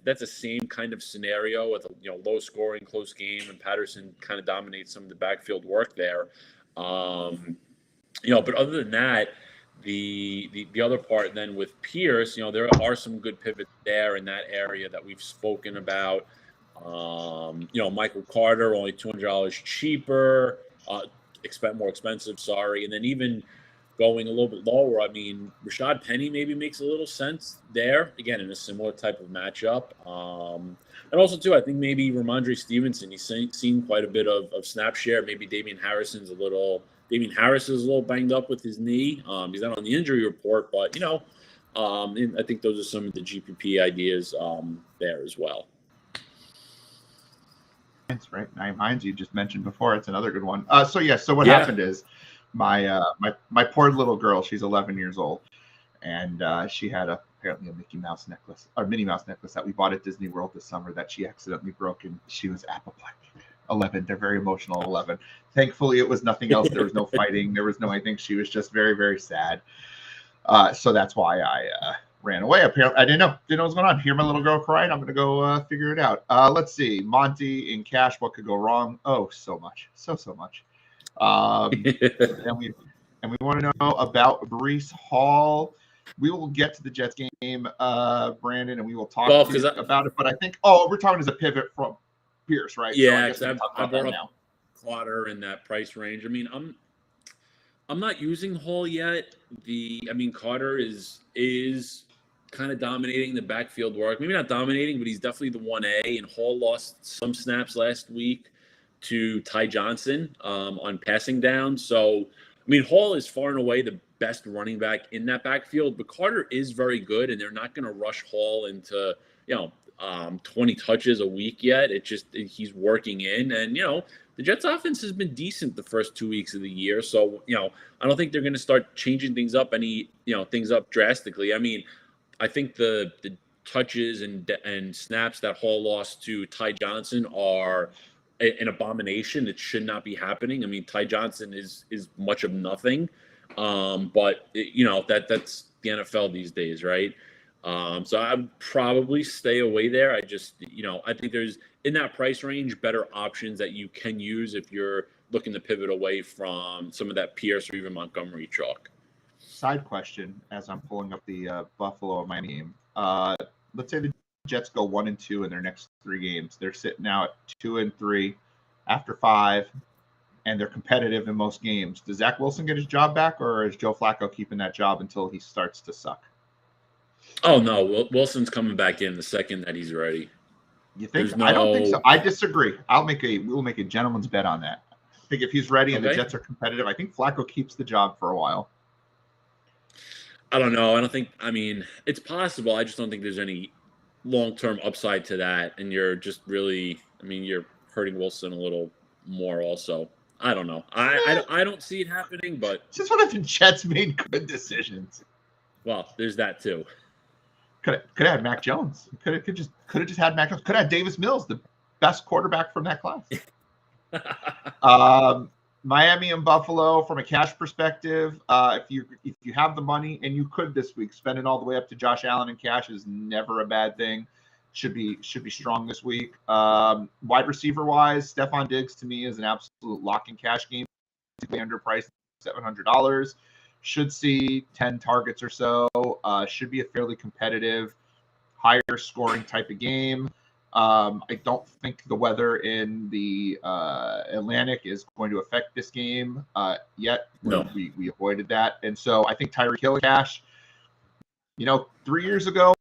B: that's the same kind of scenario with a low scoring, close game, and Patterson kind of dominates some of the backfield work there. But other than that, the other part then with Pierce, there are some good pivots there in that area that we've spoken about. Michael Carter, only $200 cheaper, more expensive, sorry. And then even going a little bit lower, I mean, Rashad Penny maybe makes a little sense there, again, in a similar type of matchup. And also, too, I think maybe Ramondre Stevenson, he's seen quite a bit of snap share. Maybe Damian Harris is a little banged up with his knee. He's not on the injury report, but, I think those are some of the GPP ideas there as well.
A: That's right. 9 Hines you just mentioned before. It's another good one. So what happened is my poor little girl, she's 11 years old, and she had apparently a Mickey Mouse necklace or Minnie Mouse necklace that we bought at Disney World this summer that she accidentally broke, and she was apoplectic. 11. They're very emotional. 11. Thankfully, it was nothing else. There was no fighting. There was no anything. She was just very, very sad. So that's why I ran away. Apparently, I didn't know what's going on. Hear my little girl crying. I'm going to go figure it out. Let's see. Monty in cash. What could go wrong? Oh, so much. So much. And we want to know about Breece Hall. We will get to the Jets game, Brandon, and we will talk about it. But I think, we're talking as a pivot from Pierce, right?
B: Yeah, so I brought up Quarter in that price range. I mean, I'm not using Hall yet. Carter is kind of dominating the backfield work. Maybe not dominating, but he's definitely the 1A. And Hall lost some snaps last week to Ty Johnson on passing down. So, Hall is far and away the best running back in that backfield, but Carter is very good, and they're not going to rush Hall into, 20 touches a week yet. He's working in, and, the Jets offense has been decent the first 2 weeks of the year. So, I don't think they're going to start changing things up drastically. I think the touches and snaps that Hall lost to Ty Johnson are an abomination. It should not be happening. I mean, Ty Johnson is much of nothing, but that's the NFL these days, right? So I would probably stay away there. I just, I think there's in that price range better options that you can use if you're looking to pivot away from some of that Pierce or even Montgomery chalk.
A: Side question: as I'm pulling up the Buffalo Miami game, let's say the Jets go 1-2 in their next 3 games. They're sitting now at 2-3 after 5, and they're competitive in most games. Does Zach Wilson get his job back, or is Joe Flacco keeping that job until he starts to suck?
B: Oh no, Wilson's coming back in the second that he's ready.
A: You think? I don't think so. I disagree. We'll make a gentleman's bet on that. I think if he's ready and the Jets are competitive, I think Flacco keeps the job for a while.
B: I don't know. It's possible. I just don't think there's any long-term upside to that. And you're just really, you're hurting Wilson a little more also. I don't know. I don't see it happening, but.
A: Just what if the Jets made good decisions?
B: Well, there's that too.
A: Could have had Mac Jones. Could have just had Mac Jones. Could have had Davis Mills, the best quarterback from that class. Miami and Buffalo, from a cash perspective, if you have the money, and you could this week, spending all the way up to Josh Allen in cash is never a bad thing. Should be strong this week. Wide receiver wise, Stephon Diggs to me is an absolute lock in cash game. Underpriced, $700. Should see 10 targets or so. Should be a fairly competitive, higher scoring type of game. I don't think the weather in the Atlantic is going to affect this game yet.
B: No.
A: We avoided that. And so I think Tyreek Hill cash, 3 years ago,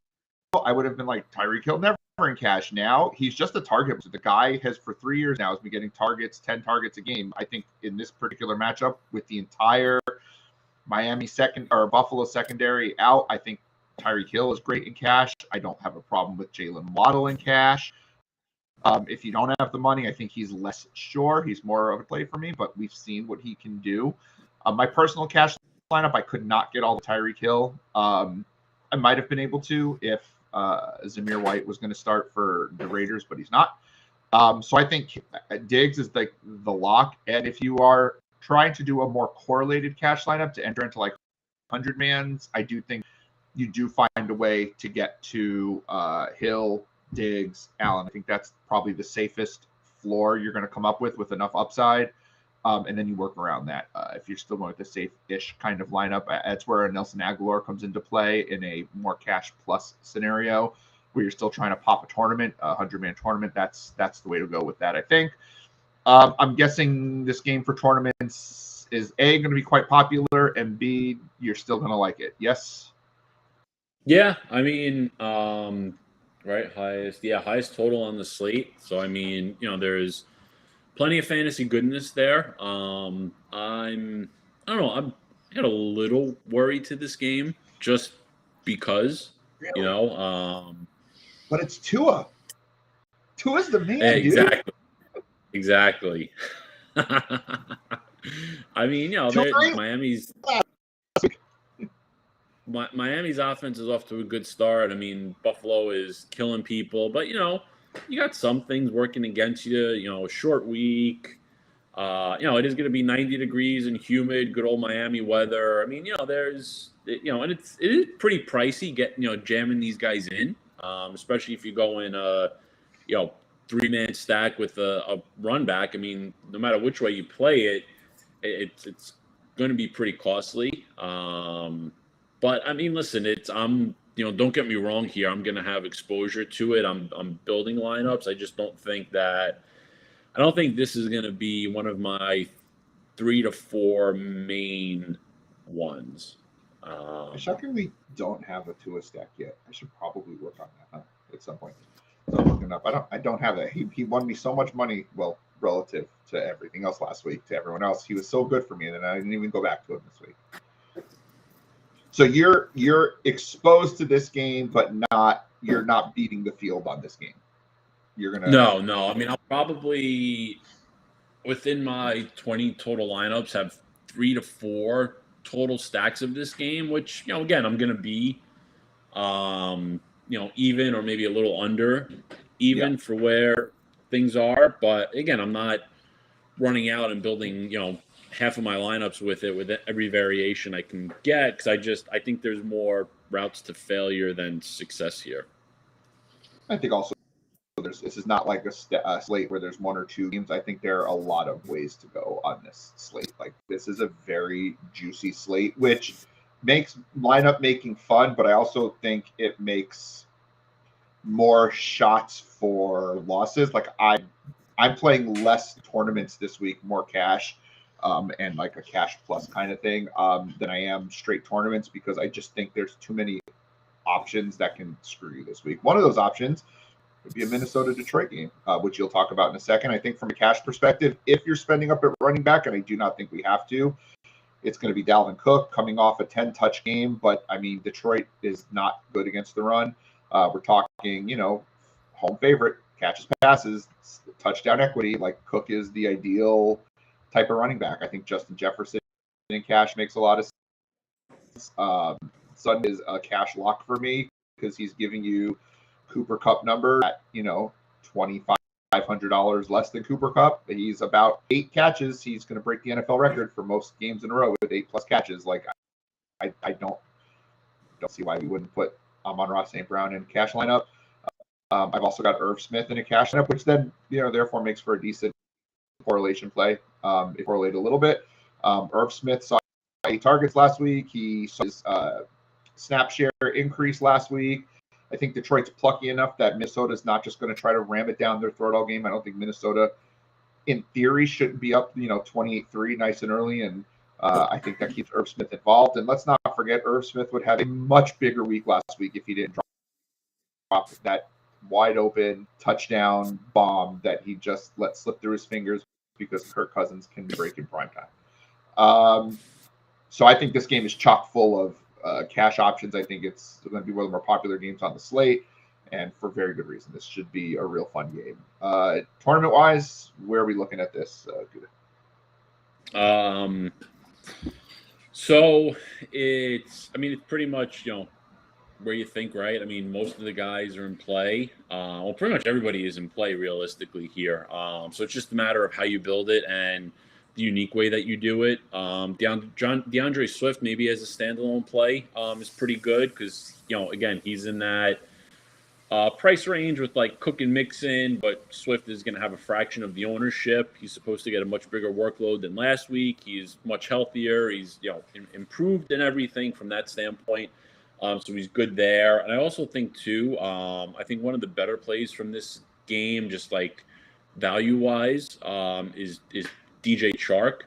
A: I would have been like, Tyreek Hill never in cash. Now he's just a target. The guy has for 3 years now has been getting 10 targets a game. I think in this particular matchup with the entire Miami Buffalo secondary out, I think Tyreek Hill is great in cash. I don't have a problem with Jalen Waddle in cash. If you don't have the money, I think he's less sure. He's more of a play for me, but we've seen what he can do. My personal cash lineup, I could not get all the Tyreek Hill. I might have been able to if Zamir White was going to start for the Raiders, but he's not. So I think Diggs is like the lock. And if you are trying to do a more correlated cash lineup to enter into like 100 mans, I do think you do find a way to get to Hill, Diggs, Allen. I think that's probably the safest floor you're going to come up with enough upside. And then you work around that. If you're still going with a safe-ish kind of lineup, that's where Nelson Aguilar comes into play in a more cash plus scenario where you're still trying to pop a tournament, a 100-man tournament. That's the way to go with that, I think. I'm guessing this game for tournaments is A, going to be quite popular, and B, you're still going to like it. Yes?
B: Yeah, right, highest total on the slate. So, there's plenty of fantasy goodness there. I don't know, I'm a little worried to this game just because,
A: Really? But it's Tua. Tua's the man,
B: exactly.
A: dude.
B: Exactly. Miami's offense is off to a good start. Buffalo is killing people, but you got some things working against you. A short week. It is going to be 90 degrees and humid, good old Miami weather. There's and it is pretty pricey jamming these guys in, especially if you go in 3-man stack with a run back. No matter which way you play it, it's going to be pretty costly. But listen, don't get me wrong here. I'm going to have exposure to it. I'm building lineups. I just don't think this is going to be one of my 3 to 4 main ones.
A: Shockingly, don't have a Tua stack yet. I should probably work on that at some point. So I'm looking up. I don't have that. He won me so much money. Well, relative to everything else last week, to everyone else, he was so good for me, and then I didn't even go back to him this week. So you're exposed to this game, but you're not beating the field on this game. You're gonna
B: No. I'll probably within my 20 total lineups have 3 to 4 total stacks of this game, which again I'm gonna be even or maybe a little under even for where things are. But again, I'm not running out and building, half of my lineups with it with every variation I can get, because I think there's more routes to failure than success here.
A: I think also this is not like a slate where there's one or two games. I think there are a lot of ways to go on this slate. Like, this is a very juicy slate, which makes lineup making fun, but I also think it makes more shots for losses. Like, I'm playing less tournaments this week, more cash, and like a cash plus kind of thing, than I am straight tournaments, because I just think there's too many options that can screw you this week. One of those options would be a Minnesota-Detroit game, which you'll talk about in a second. I think from a cash perspective, if you're spending up at running back, and I do not think we have to, it's going to be Dalvin Cook coming off a 10-touch game. But, I mean, Detroit is not good against the run. We're talking, home favorite, catches, passes, touchdown equity. Like, Cook is the ideal type of running back. I think Justin Jefferson in cash makes a lot of sense. Sutton is a cash lock for me because he's giving you Cooper Kupp number at, $2,500 less than Cooper Kupp. He's about 8 catches. He's going to break the NFL record for most games in a row with 8+ catches. Like, I don't see why we wouldn't put Amon-Ra St. Brown in cash lineup. I've also got Irv Smith in a cash lineup, which then, therefore makes for a decent correlation play. It correlated a little bit. Irv Smith saw 8 targets last week. He saw his snap share increase last week. I think Detroit's plucky enough that Minnesota's not just going to try to ram it down their throat all game. I don't think Minnesota, in theory, shouldn't be up, 28-3 nice and early. And I think that keeps Irv Smith involved. And let's not forget, Irv Smith would have a much bigger week last week if he didn't drop that wide open touchdown bomb that he just let slip through his fingers because Kirk Cousins can break in primetime. So I think this game is chock full of cash options. I think it's going to be one of the more popular games on the slate, and for very good reason. This should be a real fun game. Tournament wise, where are we looking at this, Gutta?
B: So it's pretty much, where you think, right? I mean, most of the guys are in play. Well, pretty much everybody is in play realistically here. So it's just a matter of how you build it and the unique way that you do it. DeAndre Swift, maybe as a standalone play, is pretty good because, again, he's in that price range with like Cook and Mixon, but Swift is going to have a fraction of the ownership. He's supposed to get a much bigger workload than last week. He's much healthier. He's, improved in everything from that standpoint. So he's good there. And I also think, too, I think one of the better plays from this game, just like value-wise, is DJ Chark.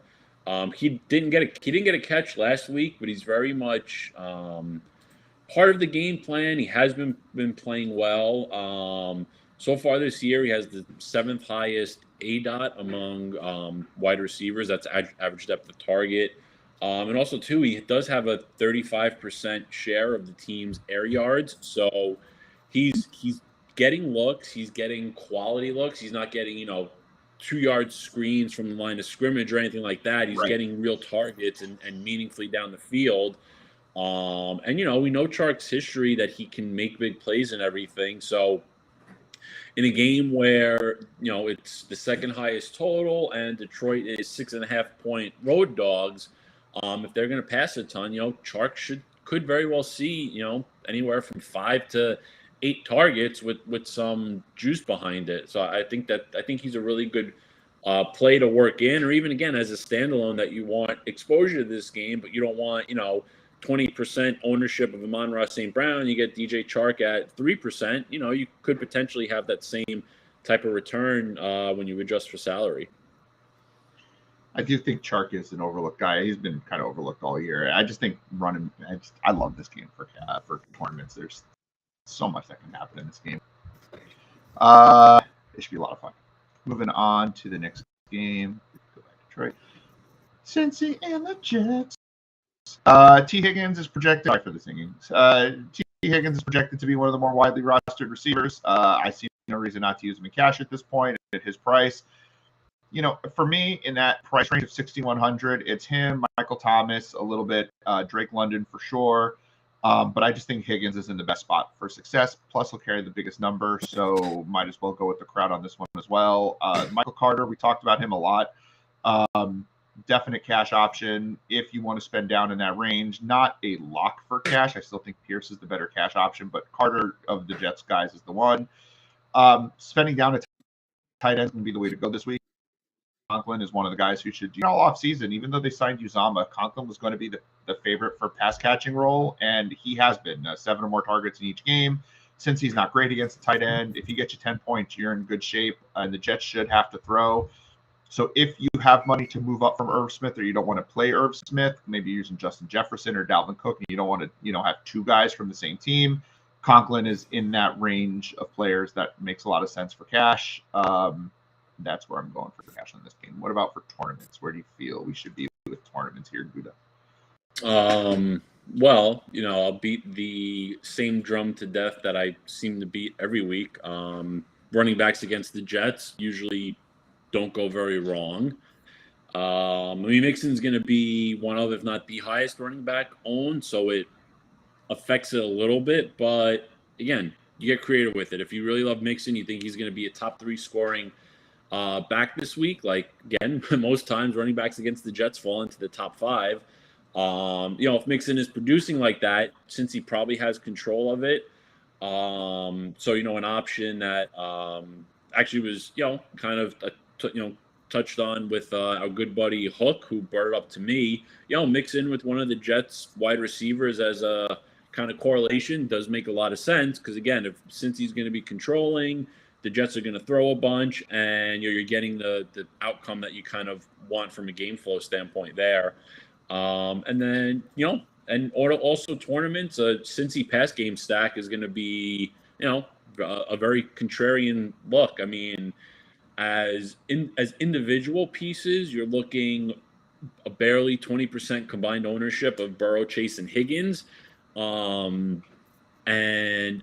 B: He didn't get a catch last week, but he's very much part of the game plan. He has been playing well. So far this year, he has the 7th highest ADOT among wide receivers. That's average depth of target. And also, too, he does have a 35% share of the team's air yards. So he's getting looks. He's getting quality looks. He's not getting, 2-yard screens from the line of scrimmage or anything like that. He's getting real targets and meaningfully down the field. And, we know Chark's history that he can make big plays and everything. So in a game where, it's the 2nd highest total and Detroit is 6.5-point road dogs, if they're going to pass a ton, Chark could very well see, anywhere from 5 to 8 targets with some juice behind it. So I think he's a really good play to work in, or even again as a standalone that you want exposure to this game, but you don't want 20% ownership of Amon-Ra St. Brown. You get DJ Chark at 3%. You could potentially have that same type of return when you adjust for salary.
A: I do think Chark is an overlooked guy. He's been kind of overlooked all year. I just think I love this game for tournaments. There's so much that can happen in this game. It should be a lot of fun. Moving on to the next game. Go back to Detroit. Cincy and the Jets. T. Higgins is projected. Sorry for the singing. T. Higgins is projected to be one of the more widely rostered receivers. I see no reason not to use him in cash at this point at his price. For me, in that price range of 6,100, it's him, Michael Thomas, a little bit, Drake London for sure. But I just think Higgins is in the best spot for success. Plus, he'll carry the biggest number, so might as well go with the crowd on this one as well. Michael Carter, we talked about him a lot. Definite cash option if you want to spend down in that range. Not a lock for cash. I still think Pierce is the better cash option, but Carter of the Jets guys is the one. Spending down a tight end is going to be the way to go this week. Conklin is one of the guys who should, all off season, even though they signed Uzama, Conklin was going to be the favorite for pass catching role, and he has been 7 or more targets in each game. Since he's not great against the tight end, if he gets you 10 points, you're in good shape, and the Jets should have to throw. So if you have money to move up from Irv Smith, or you don't want to play Irv Smith, maybe using Justin Jefferson or Dalvin Cook, and you don't want to, have 2 guys from the same team, Conklin is in that range of players that makes a lot of sense for cash. That's where I'm going for cash on this game. What about for tournaments? Where do you feel we should be with tournaments here, Gutta?
B: Well, I'll beat the same drum to death that I seem to beat every week. Running backs against the Jets usually don't go very wrong. Mixon's going to be one of, if not the highest running back owned, so it affects it a little bit. But again, you get creative with it. If you really love Mixon, you think he's going to be a top 3 scoring back this week. Like, again, most times running backs against the Jets fall into the top 5. If Mixon is producing like that, since he probably has control of it, so an option that actually was kind of touched on with our good buddy Hook, who brought it up to me. Mixon with one of the Jets wide receivers as a kind of correlation does make a lot of sense, because again, since he's going to be controlling, the Jets are going to throw a bunch, and you're getting the outcome that you kind of want from a game flow standpoint there. And then, and also tournaments, Cincy pass game stack is going to be, a very contrarian look. I mean, as individual pieces, you're looking a barely 20% combined ownership of Burrow, Chase, and Higgins. And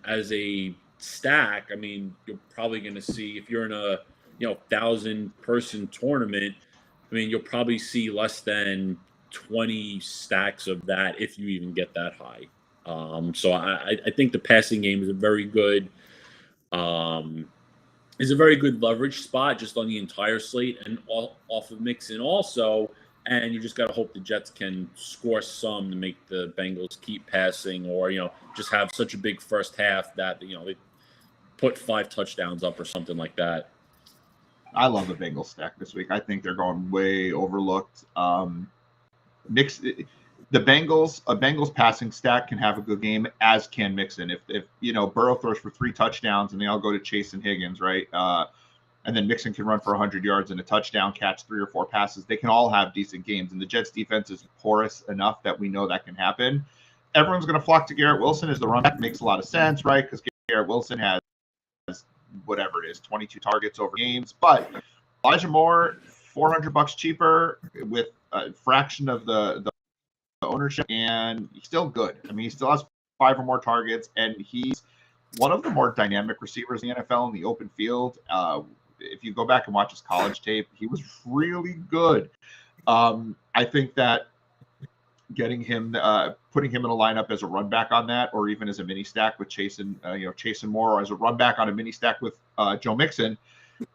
B: as a stack, I mean, you're probably going to see, if you're in a 1,000-person tournament, I mean, you'll probably see less than 20 stacks of that if you even get that high. So I think the passing game is a very good leverage spot just on the entire slate and off of Mixon also. And you just got to hope the Jets can score some to make the Bengals keep passing, or just have such a big first half that they put 5 touchdowns up or something like that.
A: I love the Bengals stack this week. I think they're going way overlooked. A Bengals passing stack can have a good game, as can Mixon. If Burrow throws for 3 touchdowns and they all go to Chase and Higgins, right? And then Mixon can run for 100 yards and a touchdown, catch 3 or 4 passes. They can all have decent games, and the Jets defense is porous enough that we know that can happen. Everyone's going to flock to Garrett Wilson as the run back. Makes a lot of sense, right? Because Garrett Wilson has whatever it is, 22 targets over games. But Elijah Moore, $400 cheaper with a fraction of the ownership, and he's still good. I mean, he still has 5 or more targets, and he's one of the more dynamic receivers in the NFL in the open field. If you go back and watch his college tape, he was really good. I think that getting him, putting him in a lineup as a run back on that, or even as a mini stack with Chase and Moore, or as a run back on a mini stack with Joe Mixon,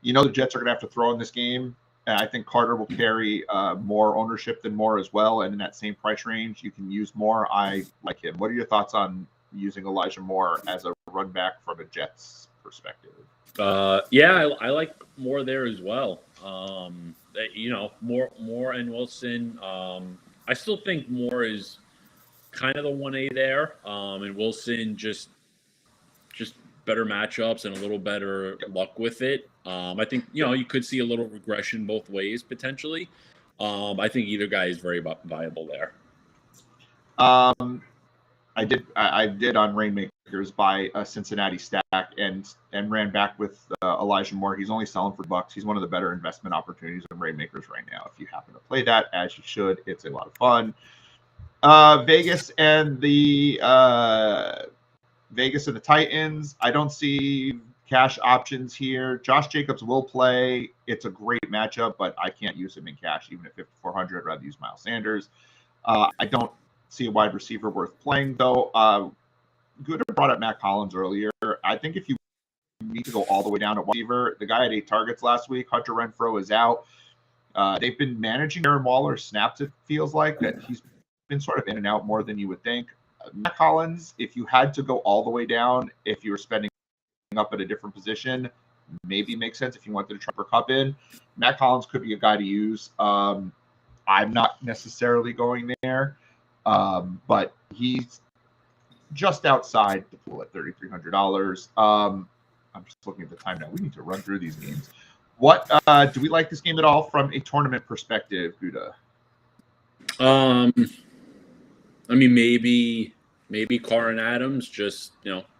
A: the Jets are going to have to throw in this game. And I think Carter will carry more ownership than Moore as well. And in that same price range, you can use Moore. I like him. What are your thoughts on using Elijah Moore as a run back from a Jets perspective?
B: I like Moore there as well. Moore and Wilson. I still think Moore is kind of the 1A there, and Wilson just better matchups and a little better luck with it. I think you could see a little regression both ways potentially. I think either guy is very viable there.
A: I did on Rainmakers buy a Cincinnati stack and ran back with Elijah Moore. He's only selling for $1. He's one of the better investment opportunities in Rainmakers right now. If you happen to play that, as you should, it's a lot of fun. Vegas and the Titans. I don't see cash options here. Josh Jacobs will play. It's a great matchup, but I can't use him in cash even at 5,400. I'd rather use Miles Sanders. I don't see a wide receiver worth playing, though. Gutta brought up Matt Collins earlier. I think if you need to go all the way down to wide receiver, the guy had 8 targets last week. Hunter Renfrow is out. They've been managing Aaron Waller's snaps, it feels like, that he's been sort of in and out more than you would think. Matt Collins, if you had to go all the way down, if you were spending up at a different position, maybe makes sense if you wanted to try for Cup in. Matt Collins could be a guy to use. I'm not necessarily going there, but he's just outside the pool at $3,300. I'm just looking at the time now. We need to run through these games. What do we like this game at all from a tournament perspective, Gutta?
B: I mean, maybe Carr and Adams. Just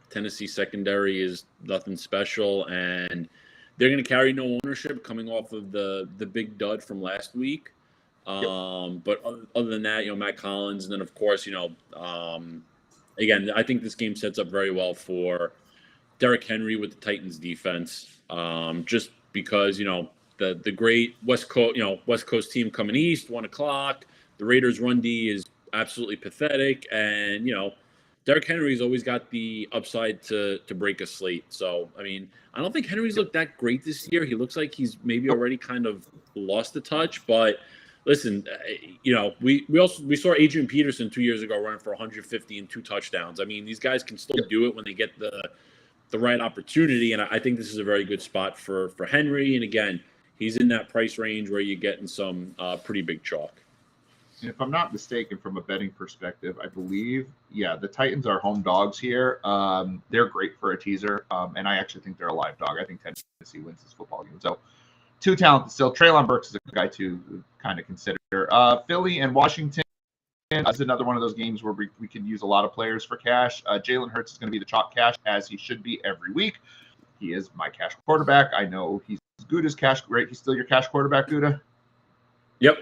B: Tennessee secondary is nothing special, and they're going to carry no ownership coming off of the big dud from last week. But other than that, Matt Collins, and then of course, again, I think this game sets up very well for Derrick Henry with the Titans defense. Just because the great West Coast team coming east, 1:00. The Raiders' run D is absolutely pathetic, and Derrick Henry's always got the upside to break a slate. So I mean, I don't think Henry's looked that great this year. He looks like he's maybe already kind of lost the touch, but. Listen, we saw Adrian Peterson 2 years ago running for 150 and 2 touchdowns. I mean, these guys can still do it when they get the right opportunity, and I think this is a very good spot for Henry. And again, he's in that price range where you're getting some pretty big chalk.
A: And if I'm not mistaken, from a betting perspective, I believe, the Titans are home dogs here. They're great for a teaser, and I actually think they're a live dog. I think Tennessee wins this football game. So. Too talented still. Treylon Burks is a guy to kind of consider. Philly and Washington is another one of those games where we can use a lot of players for cash. Jalen Hurts is going to be the chalk cash, as he should be every week. He is my cash quarterback. I know he's good as cash. Right? He's still your cash quarterback, Gutta?
B: Yep.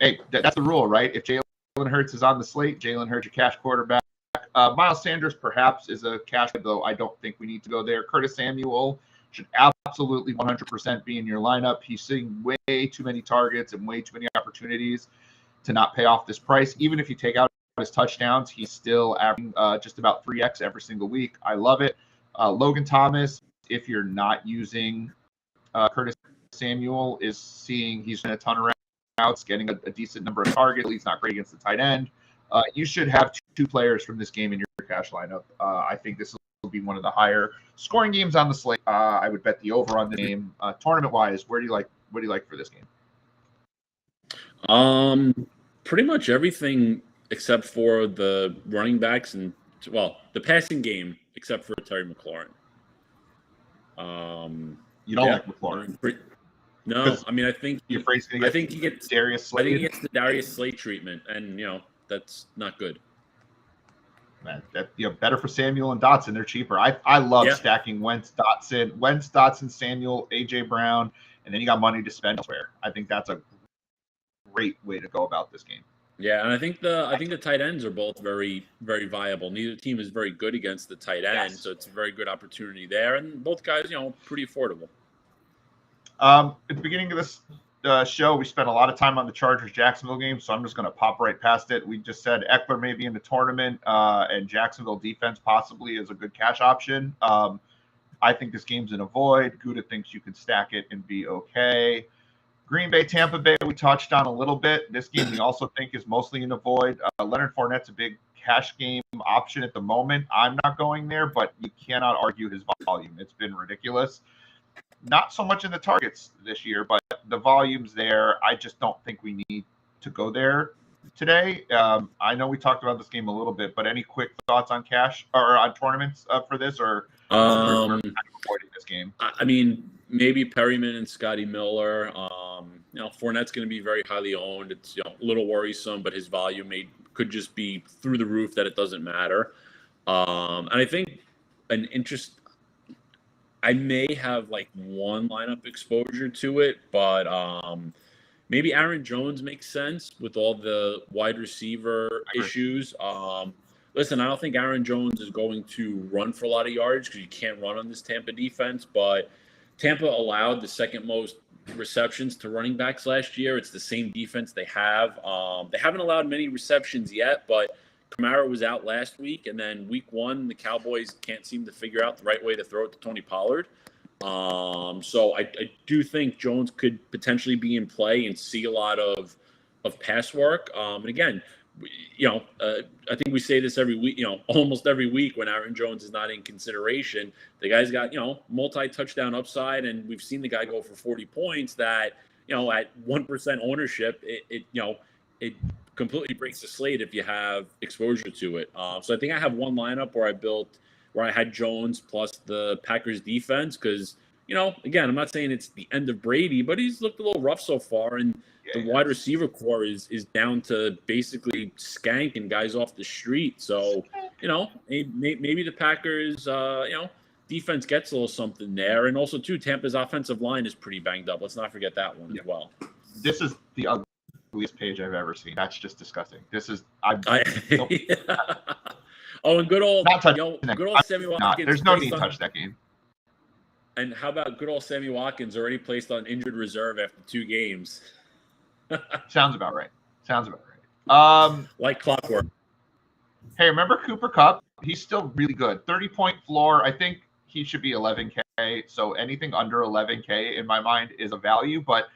A: Hey, that's the rule, right? If Jalen Hurts is on the slate, Jalen Hurts your cash quarterback. Miles Sanders perhaps is a cash, though I don't think we need to go there. Curtis Samuel should absolutely 100% be in your lineup. He's seeing way too many targets and way too many opportunities to not pay off this price. Even if you take out his touchdowns, he's still averaging just about 3x every single week. I love it. Logan Thomas, if you're not using Curtis Samuel, he's in a ton of routes, getting a decent number of targets. He's not great against the tight end. You should have two players from this game in your cash lineup. I think this will be one of the higher scoring games on the slate. I would bet the over on the game. Tournament wise, what do you like for this game?
B: Pretty much everything except for the running backs and the passing game except for Terry McLaurin.
A: You don't like McLaurin?
B: No, I mean I think
A: he gets Darius Slade.
B: I think he gets the Darius Slade treatment, and that's not good.
A: Man, better for Samuel and Dotson. They're cheaper. I love stacking Wentz, Dotson, Samuel, AJ Brown, and then you got money to spend elsewhere. I think that's a great way to go about this game.
B: Yeah, and I think the tight ends are both very, very viable. Neither team is very good against the tight end, so it's a very good opportunity there. And both guys, pretty affordable.
A: At the beginning of this show, we spent a lot of time on the Chargers-Jacksonville game, so I'm just going to pop right past it. We just said Eckler may be in the tournament, and Jacksonville defense possibly is a good cash option. I think this game's in a void. Gutta thinks you can stack it and be okay. Green Bay, Tampa Bay, we touched on a little bit. This game we also think is mostly in a void. Leonard Fournette's a big cash game option at the moment. I'm not going there, but you cannot argue his volume. It's been ridiculous. Not so much in the targets this year, but the volume's there. I just don't think we need to go there today. I know we talked about this game a little bit, but any quick thoughts on cash or on tournaments for this, or we're kind of avoiding this game?
B: I mean, maybe Perryman and Scotty Miller. Fournette's going to be very highly owned. It's a little worrisome, but his volume could just be through the roof that it doesn't matter. And I think I may have one lineup exposure to it, but maybe Aaron Jones makes sense with all the wide receiver issues. Listen, I don't think Aaron Jones is going to run for a lot of yards because you can't run on this Tampa defense, but Tampa allowed the second most receptions to running backs last year. It's the same defense they have. They haven't allowed many receptions yet, but Kamara was out last week, and then week 1, the Cowboys can't seem to figure out the right way to throw it to Tony Pollard. So I do think Jones could potentially be in play and see a lot of pass work. And again, I think we say this every week, almost every week when Aaron Jones is not in consideration. The guy's got, multi-touchdown upside, and we've seen the guy go for 40 points that, at 1% ownership, it completely breaks the slate if you have exposure to it. So I think I have one lineup where I had Jones plus the Packers defense because, again, I'm not saying it's the end of Brady, but he's looked a little rough so far, and the wide receiver core is down to basically skanking guys off the street. So, maybe the Packers, defense gets a little something there. And also, too, Tampa's offensive line is pretty banged up. Let's not forget that one as well.
A: This is the ugliest page I've ever seen. That's just disgusting. This is
B: Oh, and good old
A: Sammy Watkins. There's no need to touch that game.
B: And how about good old Sammy Watkins already placed on injured reserve after 2 games?
A: Sounds about right.
B: Like clockwork.
A: Hey, remember Cooper Kupp? He's still really good. 30-point floor. I think he should be 11K. So anything under 11K in my mind is a value, but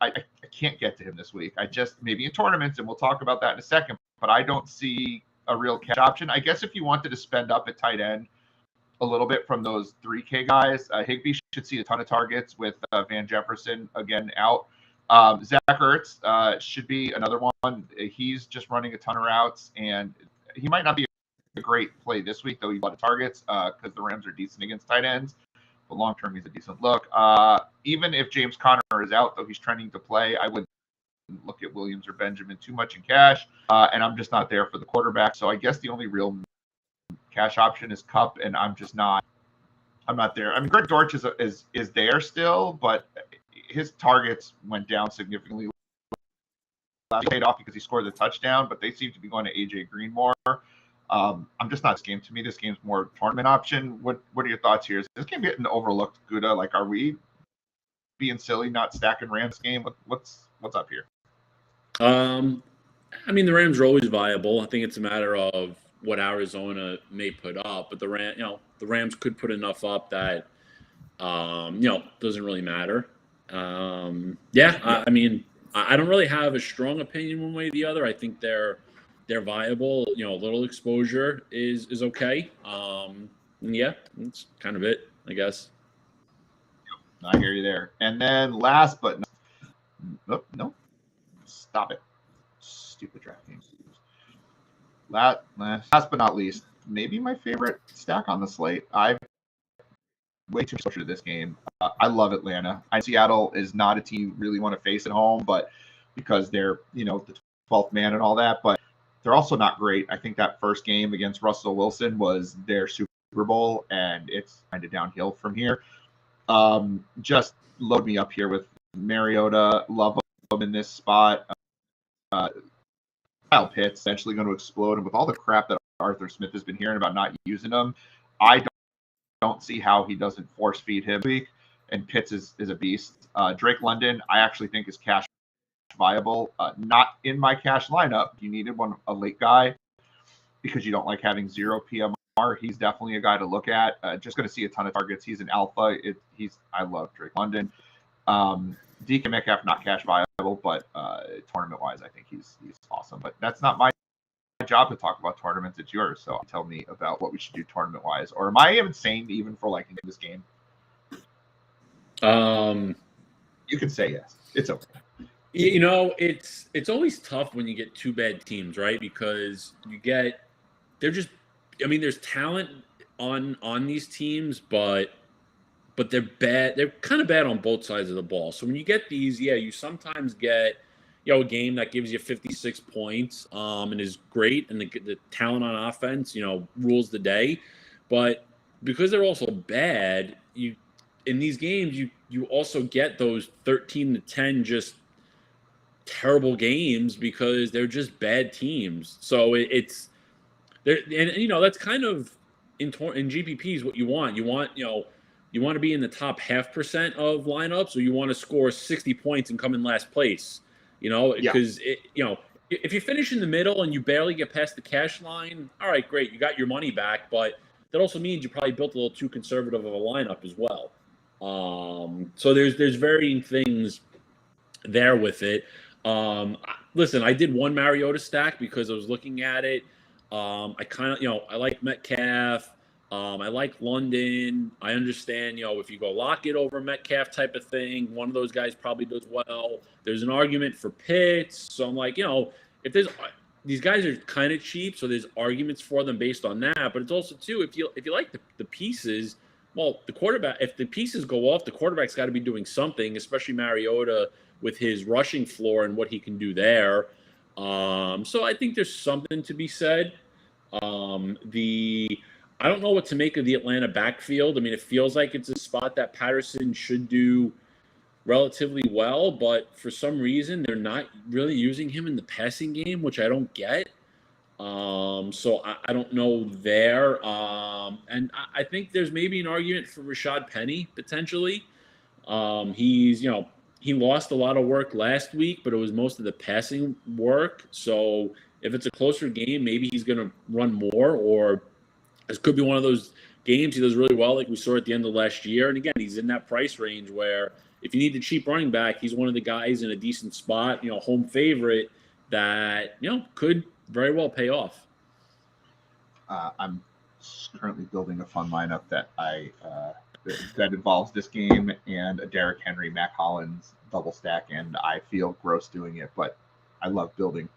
A: I can't get to him this week. Maybe in tournaments, and we'll talk about that in a second, but I don't see a real cash option. I guess if you wanted to spend up at tight end a little bit from those 3K guys, Higbee should see a ton of targets with Van Jefferson again out. Zach Ertz should be another one. He's just running a ton of routes, and he might not be a great play this week, though. He got targets because the Rams are decent against tight ends. But long term, he's a decent look. Even if James Conner is out, though he's trending to play, I wouldn't look at Williams or Benjamin too much in cash. And I'm just not there for the quarterback. So I guess the only real cash option is Kupp, and I'm not there. I mean, Greg Dortch is there still, but his targets went down significantly. He paid off because he scored the touchdown, but they seem to be going to AJ Green more. I'm just not this game. To me, this game's more tournament option. What are your thoughts here? Is this game getting overlooked, Gutta? Like, are we being silly not stacking Rams game? What's up here?
B: I mean, the Rams are always viable. I think it's a matter of what Arizona may put up, but the Rams could put enough up that doesn't really matter. I mean, I don't really have a strong opinion one way or the other. I think they're viable. A little exposure is okay. That's kind of it, I guess.
A: I hear you there. And then last but no, stop it, stupid DraftKings. Last but not least, maybe my favorite stack on the slate. I've way too much to this game. I love Atlanta. Seattle is not a team you really want to face at home, but because they're the 12th man and all that, but they're also not great. I think that first game against Russell Wilson was their Super Bowl, and it's kind of downhill from here. Just load me up here with Mariota. Love him in this spot. Kyle Pitts essentially going to explode, and with all the crap that Arthur Smith has been hearing about not using him, I don't see how he doesn't force feed him this week. And Pitts is a beast. Drake London, I actually think is cash viable. Not in my cash lineup. You needed a late guy because you don't like having 0 PMR. He's definitely a guy to look at. Just going to see a ton of targets. He's an alpha. I love Drake London. DK Metcalf, not cash viable, but tournament wise, I think he's awesome. But that's not my job to talk about tournaments. It's yours. So tell me about what we should do tournament wise. Or am I insane even for liking this game? You can say yes. It's okay.
B: It's always tough when you get 2 bad teams, right? Because there's talent on these teams, but they're bad. They're kind of bad on both sides of the ball. So when you get these, you sometimes get a game that gives you 56 points and is great, and the talent on offense rules the day. But because they're also bad, in these games you also get those 13-10 just terrible games because they're just bad teams. So it's there, and that's kind of in GPPs what you want. You want you want to be in the top 0.5% of lineups, or you want to score 60 points and come in last place? Because if you finish in the middle and you barely get past the cash line, all right, great, you got your money back, but that also means you probably built a little too conservative of a lineup as well. So there's varying things there with it. Listen, I did one Mariota stack because I was looking at it. I kind of, I like Metcalf. I like London. I understand, if you go Lockett over Metcalf type of thing, one of those guys probably does well. There's an argument for Pitts. So I'm like, if there's these guys are kind of cheap, so there's arguments for them based on that. But it's also too, if you like the pieces, well, the quarterback, if the pieces go off, the quarterback's got to be doing something, especially Mariota with his rushing floor and what he can do there. So I think there's something to be said. I don't know what to make of the Atlanta backfield. I mean, it feels like it's a spot that Patterson should do relatively well, but for some reason they're not really using him in the passing game, which I don't get. So I don't know there. And I think there's maybe an argument for Rashad Penny potentially. He lost a lot of work last week, but it was most of the passing work. So if it's a closer game, maybe he's going to run more, or this could be one of those games he does really well, like we saw at the end of last year. And again, he's in that price range where if you need a cheap running back, he's one of the guys in a decent spot, home favorite that, could very well pay off.
A: I'm currently building a fun lineup that that involves this game and a Derrick Henry, Mac Hollins double stack, and I feel gross doing it, but I love building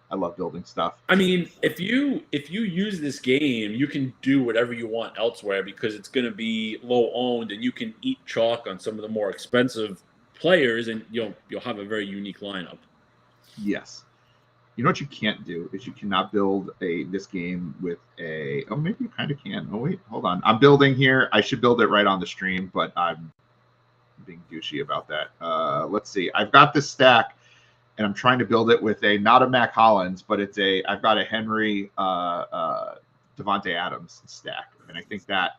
A: stuff.
B: I mean, if you use this game, you can do whatever you want elsewhere because it's going to be low owned, and you can eat chalk on some of the more expensive players, and you'll have a very unique lineup.
A: Yes. You know what you can't do is you cannot build this game with maybe you kind of can. Oh wait, hold on. I'm building here. I should build it right on the stream, but I'm being douchey about that. Let's see. I've got this stack, and I'm trying to build it with not a Mac Hollins, but I've got a Henry Devontae Adams stack, and I think that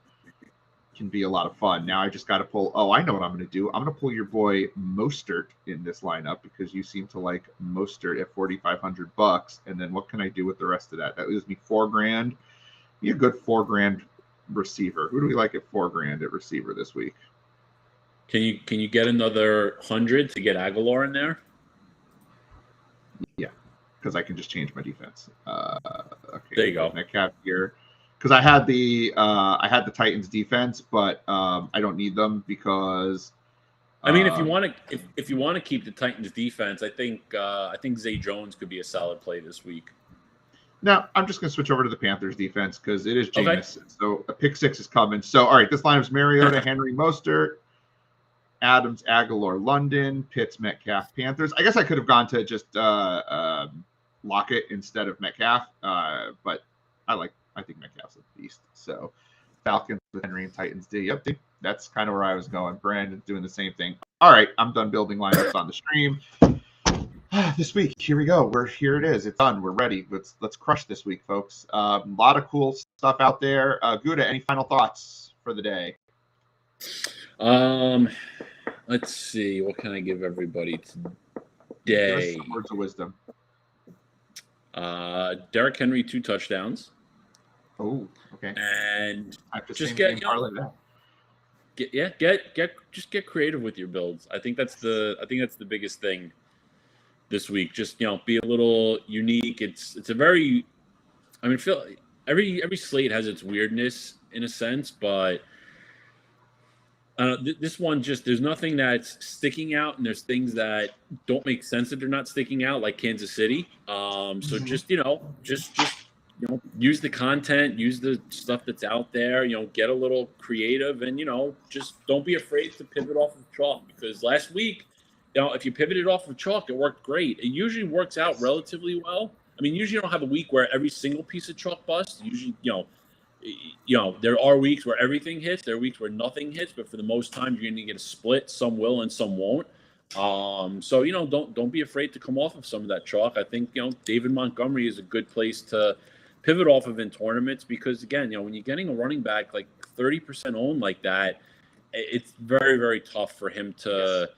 A: can be a lot of fun. Now I just got to pull. Oh, I know what I'm going to do. I'm going to pull your boy Mostert in this lineup because you seem to like Mostert at $4,500. And then what can I do with the rest of that? That leaves me $4,000. Be a good $4,000 receiver. Who do we like at $4,000 at receiver this week?
B: Can you get another 100 to get Aguilar in there?
A: Yeah, because I can just change my defense. Okay,
B: there you go.
A: Metcalf here. Because I had the Titans defense, but I don't need them because.
B: I mean, if you want to keep the Titans defense, I think Zay Jones could be a solid play this week.
A: Now I'm just going to switch over to the Panthers defense because it is Jameis.
B: Okay.
A: So a pick six is coming. So all right, this lineup's Mariota, Henry, Mostert, Adams, Aguilar, London, Pitts, Metcalf, Panthers. I guess I could have gone to just Lockett instead of Metcalf, but I think Metcalf's a beast. So Falcons with Henry and Titans D. Yep, that's kind of where I was going. Brandon's doing the same thing. All right, I'm done building lineups on the stream. This week, here we go. Here it is. It's done. We're ready. Let's crush this week, folks. A lot of cool stuff out there. Gutta, any final thoughts for the day?
B: Let's see. What can I give everybody today?
A: Give us some words of wisdom.
B: Derrick Henry 2 touchdowns.
A: Oh, okay.
B: And
A: just
B: get creative with your builds. I think that's the biggest thing this week. Just be a little unique. It's a very, I mean, every slate has its weirdness in a sense, but this one there's nothing that's sticking out, and there's things that don't make sense that they're not sticking out, like Kansas City. So just use the content, use the stuff that's out there, get a little creative, and, just don't be afraid to pivot off of chalk, because last week, if you pivoted off of chalk, it worked great. It usually works out relatively well. I mean, usually you don't have a week where every single piece of chalk busts. Usually, there are weeks where everything hits. There are weeks where nothing hits, but for the most time, you're going to get a split. Some will and some won't. So, don't be afraid to come off of some of that chalk. I think, David Montgomery is a good place to pivot off of in tournaments because, again, when you're getting a running back like 30% owned like that, it's very, very tough for him to,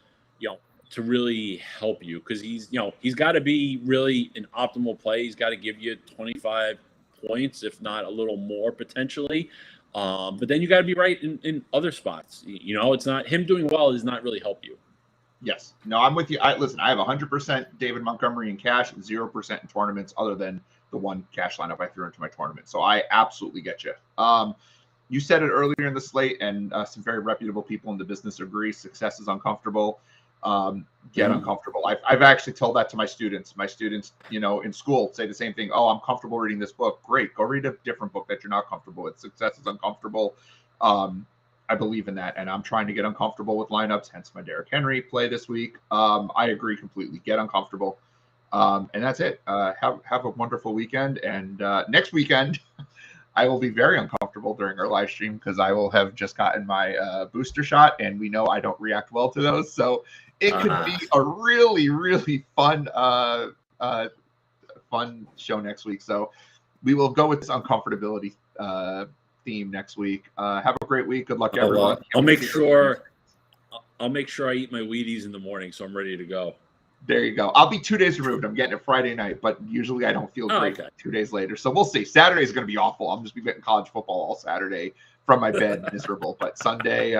B: to really help you, because he's got to be really an optimal play. He's got to give you 25 points, if not a little more potentially. But then you got to be right in other spots. It's not him doing well does not really help you.
A: Yes. No, I'm with you. Listen, I have 100% David Montgomery in cash, 0% in tournaments, other than the one cash lineup I threw into my tournament. So I absolutely get you. You said it earlier in the slate, and some very reputable people in the business agree. Success is uncomfortable. Get uncomfortable. I've actually told that to my students. My students, in school say the same thing. Oh, I'm comfortable reading this book. Great. Go read a different book that you're not comfortable with. Success is uncomfortable. I believe in that, and I'm trying to get uncomfortable with lineups, hence my Derrick Henry play this week. I agree completely. Get uncomfortable. And that's it. Have a wonderful weekend. And next weekend, I will be very uncomfortable during our live stream because I will have just gotten my booster shot, and we know I don't react well to those. So it could be a really, really fun show next week. So we will go with this uncomfortability theme next week. Have a great week. Good luck, everyone.
B: I'll make sure I eat my Wheaties in the morning, so I'm ready to go.
A: There you go. I'll be 2 days removed. I'm getting it Friday night, but usually I don't feel great 2 days later. So we'll see. Saturday is going to be awful. I'm just be getting college football all Saturday from my bed, miserable. But Sunday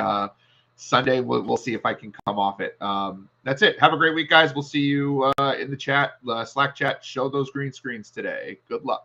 A: we'll see if I can come off it. That's it. Have a great week, guys. We'll see you in the chat, Slack chat. Show those green screens today. Good luck.